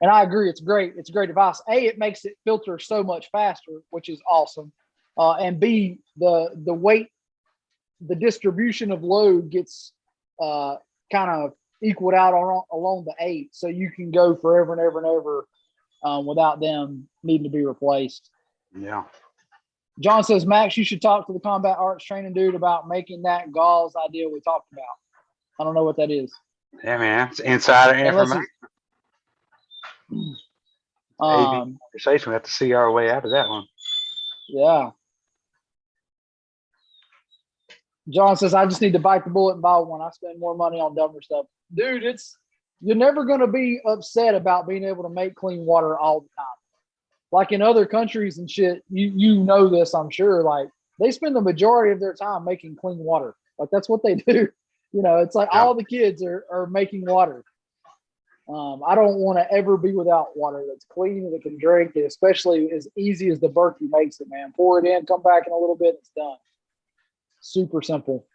And I agree, it's great. It's a great device. A, it makes it filter so much faster, which is awesome. And B, the weight, the distribution of load gets kind of equaled out along the 8, so you can go forever and ever and ever without them needing to be replaced. Yeah. John says, Max, you should talk to the combat arts training dude about making that gauze idea we talked about. I don't know what that is. Yeah, man, it's insider information. Conversation. We have to see our way out of that one. Yeah. John says, I just need to bite the bullet and buy one. I spend more money on dumber stuff. Dude, you're never going to be upset about being able to make clean water all the time. Like in other countries and shit, you know this, I'm sure. Like they spend the majority of their time making clean water. Like that's what they do. You know, it's like all the kids are making water. I don't want to ever be without water that's clean and that can drink, it, especially as easy as the Berkey makes it, man. Pour it in, come back in a little bit, it's done. Super simple.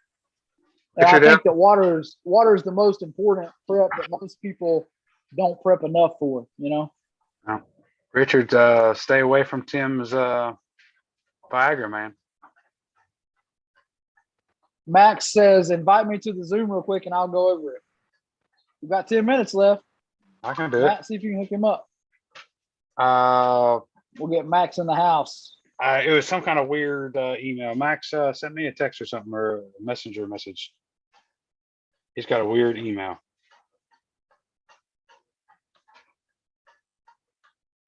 And I think that water is the most important prep that most people don't prep enough for, you know? Richard, stay away from Tim's Viagra, man. Max says, invite me to the Zoom real quick and I'll go over it. We've got 10 minutes left. I can do Matt, it. see if you can hook him up. We'll get Max in the house. It was some kind of weird email. Max sent me a text or something, or a messenger message. He's got a weird email.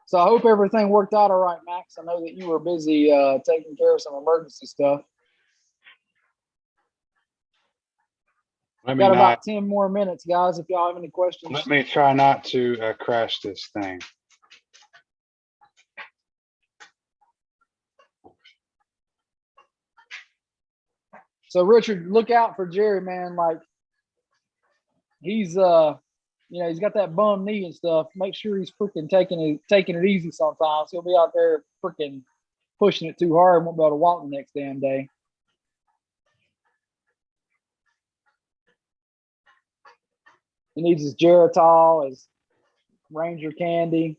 So I hope everything worked out all right, Max. I know that you were busy taking care of some emergency stuff. Got about 10 more minutes, guys, if y'all have any questions. Let me try not to crash this thing. So Richard, look out for Jerry, man. Like he's he's got that bum knee and stuff. Make sure he's freaking taking it easy sometimes. He'll be out there freaking pushing it too hard and won't be able to walk the next damn day. He needs his Geritol, his Ranger candy.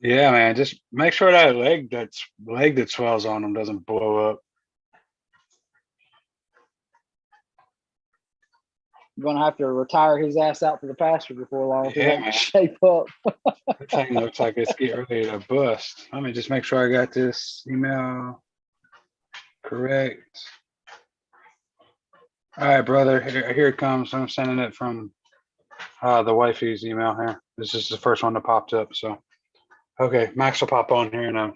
Yeah, man. Just make sure that leg that swells on him doesn't blow up. I'm gonna have to retire his ass out to the pasture before long. Yeah, man. Shape up. That thing looks like it's getting ready to bust. Let me just make sure I got this email correct. All right, brother. Here it comes. I'm sending it from the wifey's email here. This is the first one that popped up. So, okay, Max will pop on here in a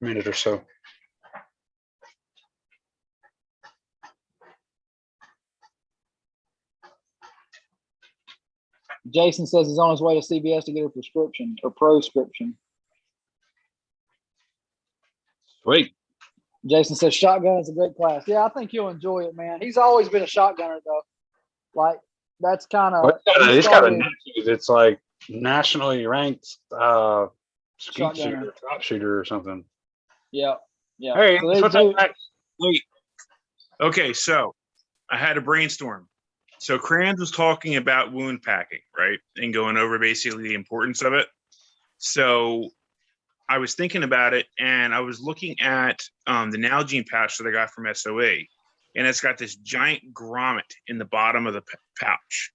minute or so. Jason says he's on his way to CVS to get a prescription or proscription. Sweet. Jason says shotgun is a great class. Yeah, I think you'll enjoy it, man. He's always been a shotgunner though. Like that's kind of he's got a it's like nationally ranked skeet shooter, top shooter or something. Yeah. Yeah. Hey, so what's up, Max? Wait. Okay, so I had a brainstorm. So Kranz was talking about wound packing, right? And going over basically the importance of it. So I was thinking about it and I was looking at the Nalgene patch that I got from SOA. And it's got this giant grommet in the bottom of the pouch.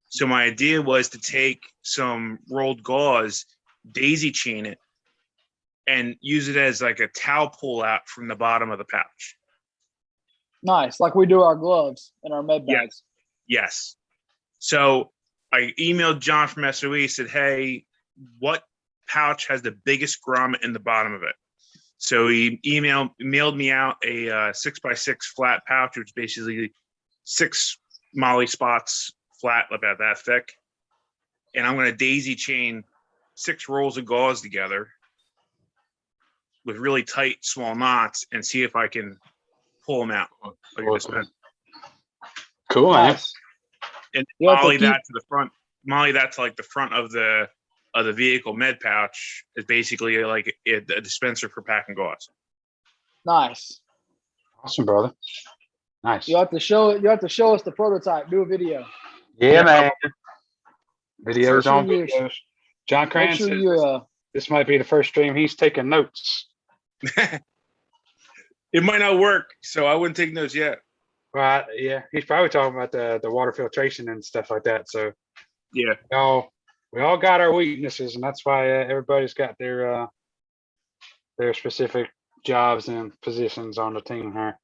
So my idea was to take some rolled gauze, daisy chain it, and use it as like a towel pull out from the bottom of the pouch. Nice, like we do our gloves and our med bags. Yes. So I emailed John from SOE, said, hey, what pouch has the biggest grommet in the bottom of it? So he mailed me out a 6x6 flat pouch, which is basically 6 molly spots flat, about that thick. And I'm going to daisy chain 6 rolls of gauze together with really tight, small knots and see if I can pull them out. Cool, man. Nice. And You have to molly keep- that to the front. Molly that to like the front of the vehicle med pouch is basically like a dispenser for packing gauze. Nice. Awesome, brother. Nice. You have to show us the prototype. Do a video. Yeah, man. Videos Sure on you- videos. John Make Cran sure says you this might be the first stream he's taking notes. It might not work, so I wouldn't take notes yet. Right? Yeah, he's probably talking about the water filtration and stuff like that. So Yeah. we all got our weaknesses, and that's why everybody's got their specific jobs and positions on the team here.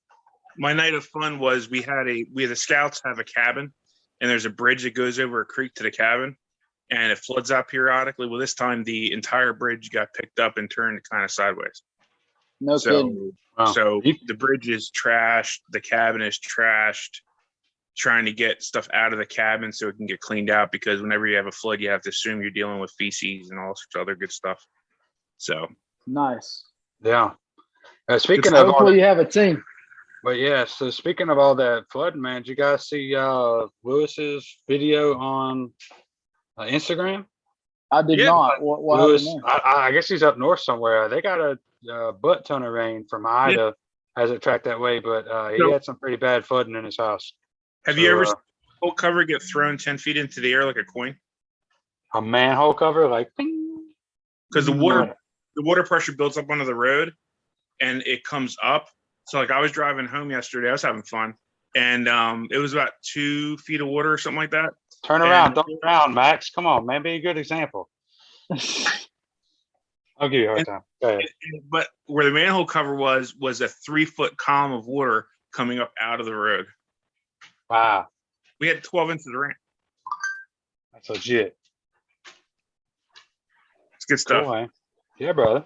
My night of fun was we had the scouts have a cabin, and there's a bridge that goes over a creek to the cabin, and it floods out periodically. Well, this time the entire bridge got picked up and turned kind of sideways. no kidding. So the bridge is trashed, the cabin is trashed, trying to get stuff out of the cabin so it can get cleaned out, because whenever you have a flood, you have to assume you're dealing with feces and all sorts of other good stuff. So Nice. Yeah. Speaking of all Hopefully you have a team. But yeah, so speaking of all that flooding, man, did you guys see Lewis's video on Instagram? I did Yeah, not. What Lewis, happened there? I guess he's up north somewhere. They got a butt ton of rain from Ida as it tracked that way, but he So- had some pretty bad flooding in his house. have So, you ever seen a whole cover get thrown 10 feet into the air like a coin? a manhole cover, like ping? Because the water pressure builds up onto the road and it comes up. So like I was driving home yesterday, I was having fun, and it was about 2 feet of water or something like that. Turn around, don't around, Max. Come on, man, be a good example. I'll give you a hard time. Go ahead. But where the manhole cover was a 3-foot column of water coming up out of the road. Wow, We had 12 inches of rain. that's legit. It's good stuff. Cool, man. Yeah, brother.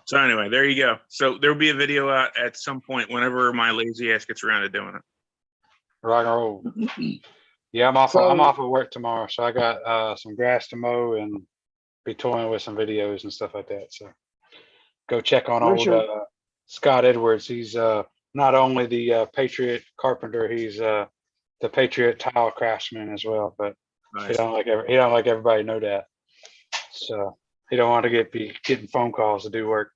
So anyway, there you go. So there'll be a video out at some point whenever my lazy ass gets around to doing it. Rock and roll. Yeah, I'm off. So- I'm off of work tomorrow, so I got some grass to mow and be toying with some videos and stuff like that. So go check on old Richard. Scott Edwards. He's not only the Patriot carpenter, he's the Patriot tile craftsman as well. But he Nice. don't like everybody know that. So he don't want to be getting phone calls to do work.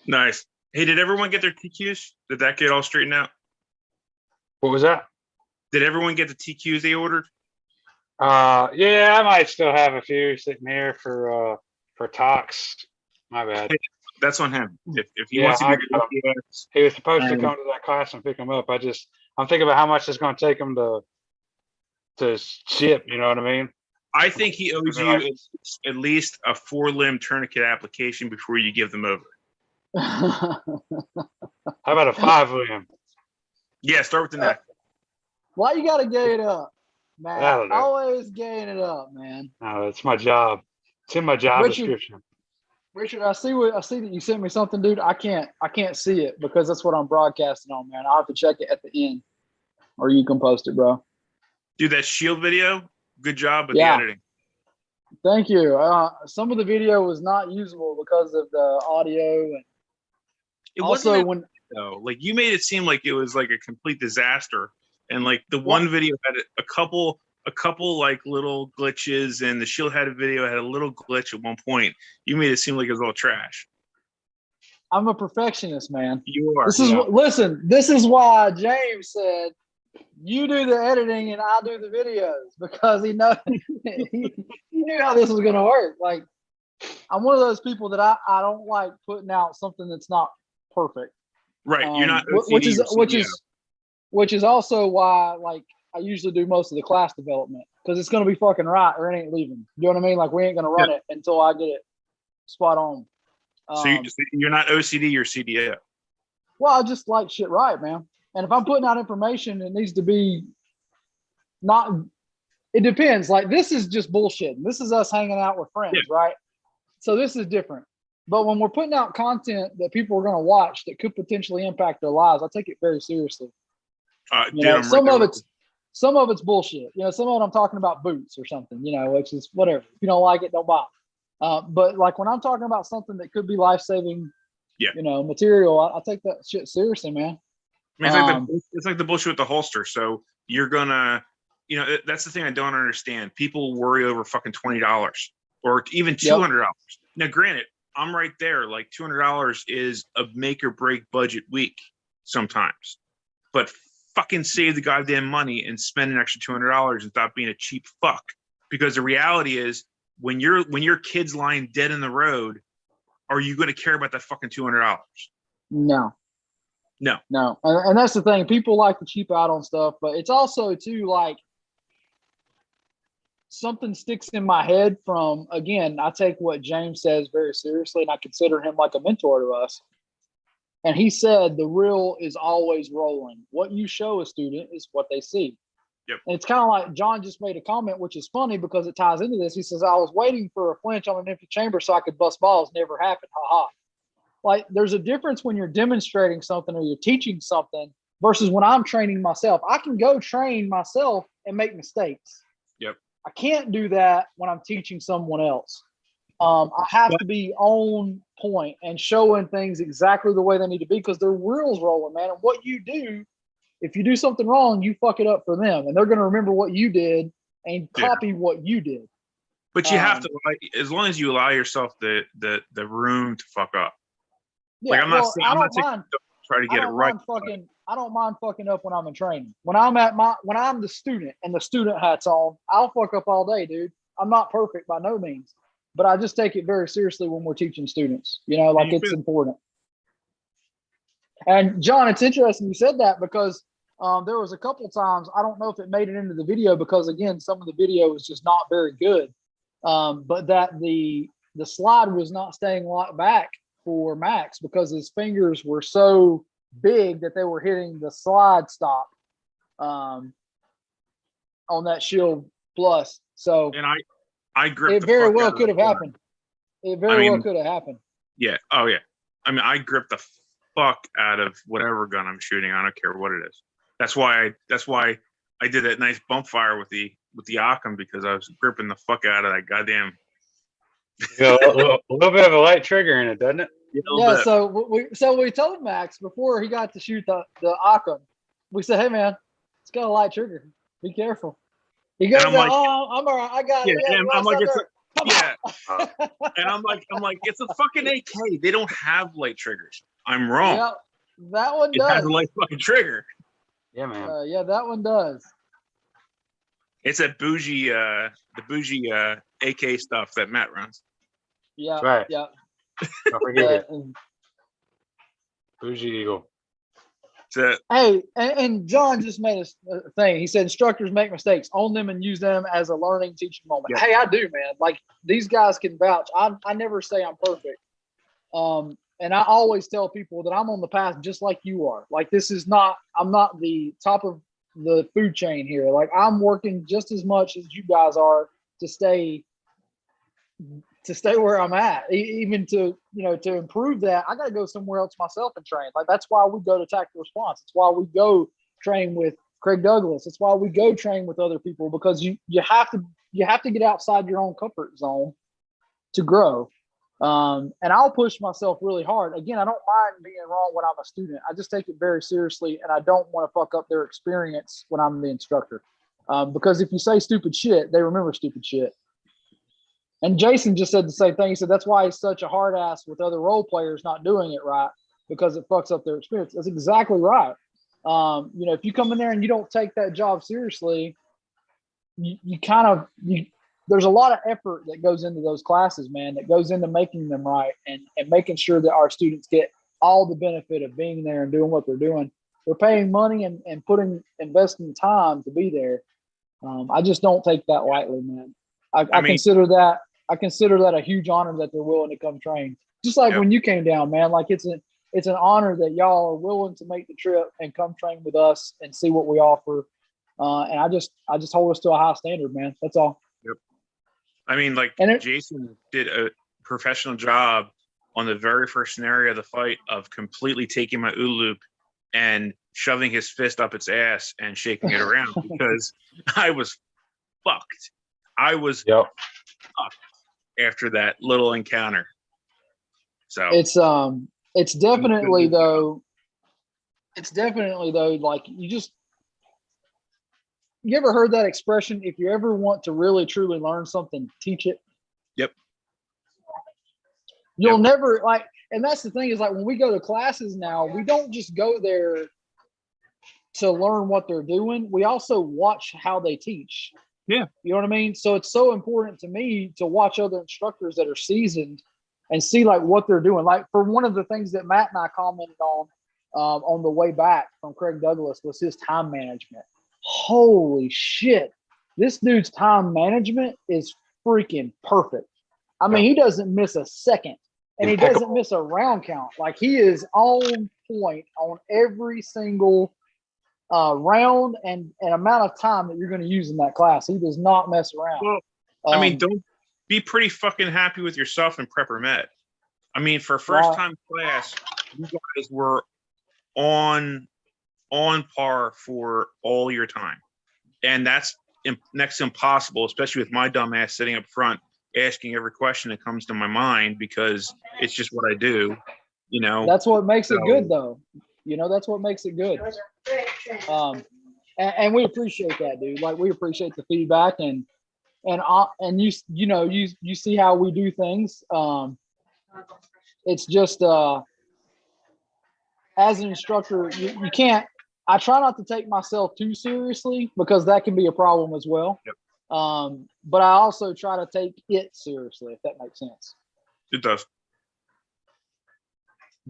Nice. Hey, did everyone get their TQs? Did that get all straightened out? What was that? Did everyone get the TQs they ordered? Yeah, I might still have a few sitting here for talks. My bad. That's on him. If he Yeah, wants to I be got He was supposed to come to that class and pick them up. I'm thinking about how much it's going to take him to ship. You know what I mean? I think he owes you at least a 4-limb tourniquet application before you give them over. How about a 5-limb? Yeah, start with the neck. Why you gotta gain it up, man? That'll do. Always gain it up, man. No, it's my job. It's in my job Richard- description. Richard, I see that you sent me something, dude. I can't see it because that's what I'm broadcasting on, man. I'll have to check it at the end, or you can post it, bro. Dude, that shield video, good job with Yeah. the editing. Thank you. Some of the video was not usable because of the audio, and It also wasn't when though. Like you made it seem like it was like a complete disaster, and like the one video had a couple like little glitches, and the shield had a video had a little glitch at one point. You made it seem like it was all trash. I'm a perfectionist, man. You are. This is listen. This is why James said you do the editing and I do the videos, because he knew how this was going to work. Like, I'm one of those people that I don't like putting out something that's not perfect. right. You're not which OCD or CEO. which is also why, like, I usually do most of the class development, because it's going to be fucking right or it ain't leaving. You know what I mean? Like, we ain't going to run it until I get it spot on. So you're not OCD, you're CDO. Well, I just like shit right, man. And if I'm putting out information, it needs to be not. It depends. Like this is just bullshit. This is us hanging out with friends, right? So this is different. But when we're putting out content that people are going to watch that could potentially impact their lives, I take it very seriously. Some of it's bullshit. Some of it I'm talking about boots or something. Which is whatever. If you don't like it, don't buy it. But like when I'm talking about something that could be life-saving, material, I take that shit seriously, man. I mean, it's like the bullshit with the holster. So you're gonna, that's the thing I don't understand. People worry over fucking $20 or even $200. Now, granted, I'm right there. Like $200 is a make or break budget week sometimes, but fucking save the goddamn money and spend an extra $200 and stop being a cheap fuck. Because the reality is, when your kid's lying dead in the road, are you going to care about that fucking $200? No. And that's the thing. People like to cheap out on stuff, but it's also too like something sticks in my head from, again, I take what James says very seriously and I consider him like a mentor to us. And he said, the reel is always rolling. What you show a student is what they see. Yep. And it's kind of like John just made a comment, which is funny because it ties into this. He says, I was waiting for a flinch on an empty chamber so I could bust balls. Never happened. Ha ha. Like there's a difference when you're demonstrating something or you're teaching something versus when I'm training myself. I can go train myself and make mistakes. Yep. I can't do that when I'm teaching someone else. I have to be on point and showing things exactly the way they need to be because their reels rolling, man. And what you do, if you do something wrong, you fuck it up for them, and they're going to remember what you did and copy what you did. But you have to, as long as you allow yourself the room to fuck up. Yeah, like I'm not saying try to get it right. I don't mind fucking up when I'm in training. When I'm the student and the student hat's on, I'll fuck up all day, dude. I'm not perfect by no means, but I just take it very seriously when we're teaching students. It's important. And John, it's interesting you said that because there was a couple times, I don't know if it made it into the video because again, some of the video was just not very good. But that the slide was not staying locked back for Max because his fingers were so big that they were hitting the slide stop on that Shield Plus. So and I gripped it very well could have happened. It very well could have happened. Yeah. Oh yeah. I mean, I gripped the fuck out of whatever gun I'm shooting. I don't care what it is. That's why I did that nice bump fire with the Occam because I was gripping the fuck out of that goddamn. A little bit of a light trigger in it, doesn't it? Yeah. So we told Max before he got to shoot the Occam. We said, "Hey man, it's got a light trigger. Be careful." He goes, "Oh, I'm all right. I got it." And I'm like, and I'm like, it's a fucking AK. They don't have light triggers. I'm wrong. Yeah, that one it does. It has a light fucking trigger. Yeah, man. Yeah, that one does. It's that bougie, the bougie AK stuff that Matt runs. Yeah, that's right. Yeah. Don't forget it. Bougie Eagle. Hey, and John just made a thing. He said instructors make mistakes, own them and use them as a learning, teaching moment. Yeah. Hey, I do, man. Like these guys can vouch. I never say I'm perfect. And I always tell people that I'm on the path just like you are. Like I'm not the top of the food chain here. Like I'm working just as much as you guys are to stay where I'm at. Even to improve that, I got to go somewhere else myself and train. Like that's why we go to tactical response. It's why we go train with Craig Douglas. It's why we go train with other people because you have to get outside your own comfort zone to grow. And I'll push myself really hard. Again, I don't mind being wrong when I'm a student. I just take it very seriously, and I don't want to fuck up their experience when I'm the instructor. Because if you say stupid shit, they remember stupid shit. And Jason just said the same thing. He said that's why he's such a hard ass with other role players not doing it right because it fucks up their experience. That's exactly right. If you come in there and you don't take that job seriously, there's a lot of effort that goes into those classes, man, that goes into making them right and making sure that our students get all the benefit of being there and doing what they're doing. They're paying money and investing time to be there. I just don't take that lightly, man. I consider that I consider that a huge honor that they're willing to come train. Just like when you came down, man. Like it's an honor that y'all are willing to make the trip and come train with us and see what we offer. And I just hold us to a high standard, man. That's all. Yep. I mean, like Jason did a professional job on the very first scenario of the fight of completely taking my OODA loop and shoving his fist up its ass and shaking it around because I was fucked. I was fucked after that little encounter. So it's definitely though, like you ever heard that expression? If you ever want to really truly learn something, teach it. Yep. You'll never like, and that's the thing is like when we go to classes now, we don't just go there to learn what they're doing. We also watch how they teach. Yeah. You know what I mean? So it's so important to me to watch other instructors that are seasoned and see like what they're doing. Like for one of the things that Matt and I commented on the way back from Craig Douglas was his time management. Holy shit. This dude's time management is freaking perfect. I mean, he doesn't miss a second and he doesn't miss a round count. Like he is on point on every single round and amount of time that you're going to use in that class. He does not mess around. Well, I mean, don't be pretty fucking happy with yourself in Prepper Med. I mean, for first time class, you guys were on par for all your time. And that's next to impossible, especially with my dumb ass sitting up front, asking every question that comes to my mind because it's just what I do, you know. That's what makes it good though. You know, that's what makes it good. And we appreciate that, dude. Like we appreciate the feedback and you see how we do things. It's just as an instructor, you can't. I try not to take myself too seriously because that can be a problem as well. Yep. But I also try to take it seriously, if that makes sense. It does.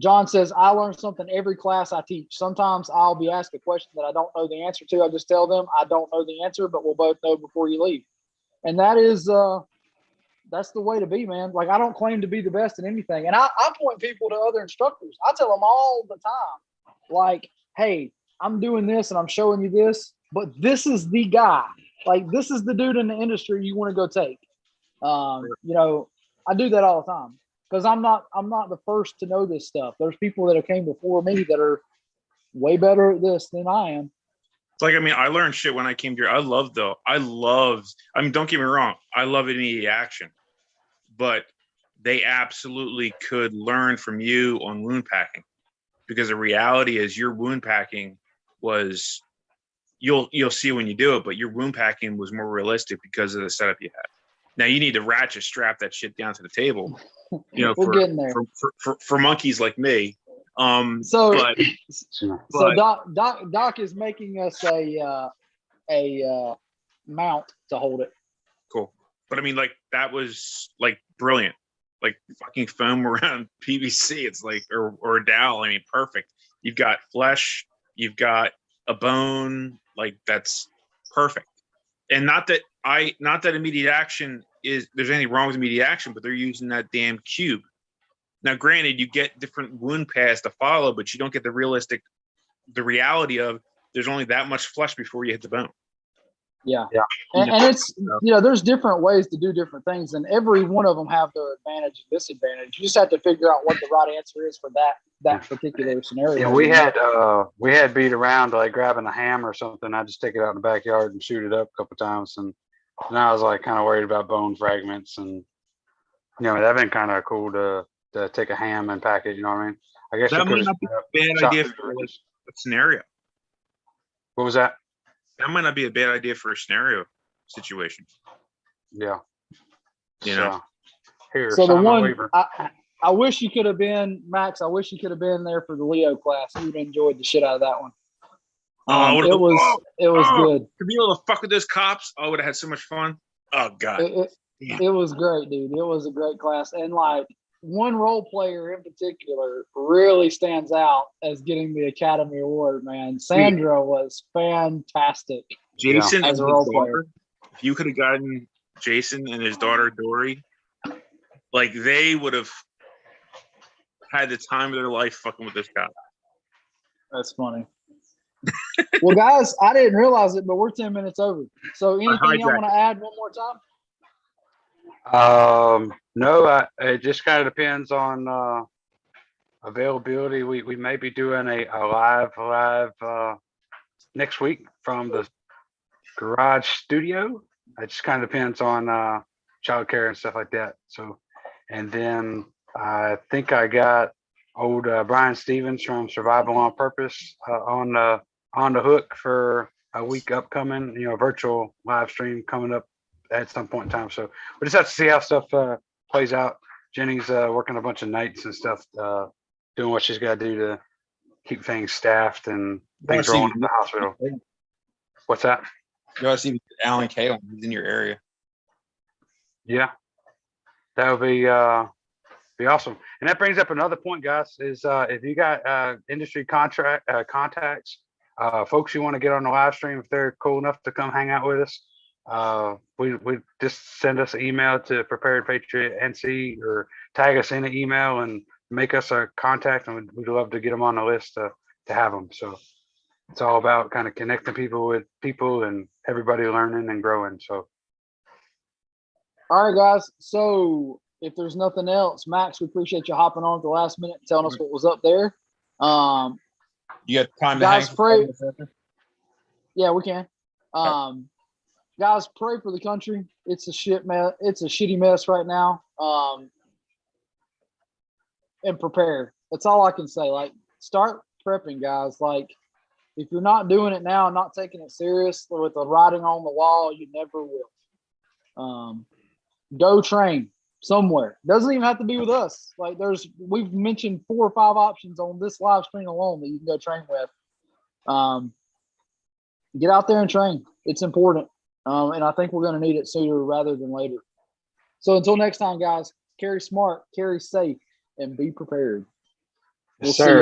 John says, I learn something every class I teach. Sometimes I'll be asked a question that I don't know the answer to. I just tell them I don't know the answer, but we'll both know before you leave. And that is, that's the way to be, man. Like, I don't claim to be the best in anything. And I point people to other instructors. I tell them all the time, like, hey, I'm doing this and I'm showing you this, but this is the guy. Like, this is the dude in the industry you want to go take. You know, I do that all the time because I'm not the first to know this stuff. There's people that have came before me that are way better at this than I am. It's like, I mean, I learned shit when I came here. I mean, don't get me wrong. I love immediate action, but they absolutely could learn from you on wound packing because the reality is your wound packing was, you'll see when you do it, but your wound packing was more realistic because of the setup you had. Now you need to ratchet strap that shit down to the table, you know, for monkeys like me. So but Doc is making us a mount to hold it. Cool. But I mean, like, that was like brilliant. Like fucking foam around PVC. It's like, or a dowel. I mean, perfect. You've got flesh, you've got a bone, like that's perfect. And not that immediate action there's anything wrong with immediate action, but they're using that damn cube. Now, granted, you get different wound paths to follow, but you don't get the reality of there's only that much flesh before you hit the bone. Yeah. And it's, you know, there's different ways to do different things, and every one of them have their advantage and disadvantage. You just have to figure out what the right answer is for that particular scenario. Yeah, we had beat around like grabbing a ham or something. I just take it out in the backyard and shoot it up a couple times, and I was like kind of worried about bone fragments, and you know, that'd been kind of cool to take a ham and pack it. You know what I mean? I guess that might not be a bad idea for a scenario. What was that? That might not be a bad idea for a scenario situation. Yeah. You know. Here, so the one I wish you could have been, Max. I wish you could have been there for the Leo class. You would have enjoyed the shit out of that one. It was good. To be able to fuck with those cops, I would have had so much fun. Oh god. It was great, dude. It was a great class, and like one role player in particular really stands out as getting the Academy Award, man. Sandra was fantastic. Jason as a role player. If you could have gotten Jason and his daughter Dory Like they would have had the time of their life fucking with this guy. That's funny. Well, guys, I didn't realize it, but we're 10 minutes over. So anything y'all want to add one more time? No, it just kind of depends on availability. We may be doing a live next week from the garage studio. It just kind of depends on childcare and stuff like that. So, and then I think I got old Brian Stevens from Survival on Purpose on the hook for a week upcoming, virtual live stream coming up at some point in time. So we just have to see how stuff plays out. Jenny's working a bunch of nights and stuff, doing what she's got to do to keep things staffed and things rolling in the hospital. What's that? You gotta see Alan Kay when he's in your area. Yeah, that would be awesome. And that brings up another point, guys, is if you got industry contacts, folks you want to get on the live stream, if they're cool enough to come hang out with us, we just send us an email to Prepared Patriot NC or tag us in an email and make us a contact, and we'd love to get them on the list to have them. So it's all about kind of connecting people with people and everybody learning and growing. So. All right, guys. So if there's nothing else, Max, we appreciate you hopping on at the last minute and telling us what was up there. You got time guys, to pray. Yeah, we can. Guys, pray for the country. It's a shit mess. It's a shitty mess right now. And prepare. That's all I can say. Like, start prepping, guys. Like, if you're not doing it now, not taking it serious with the writing on the wall, you never will. Go train somewhere. Doesn't even have to be with us. Like we've mentioned 4 or 5 options on this live stream alone that you can go train with. Get out there and train. It's important. And I think we're going to need it sooner rather than later. So until next time, guys, carry smart, carry safe, and be prepared. Yes, sir.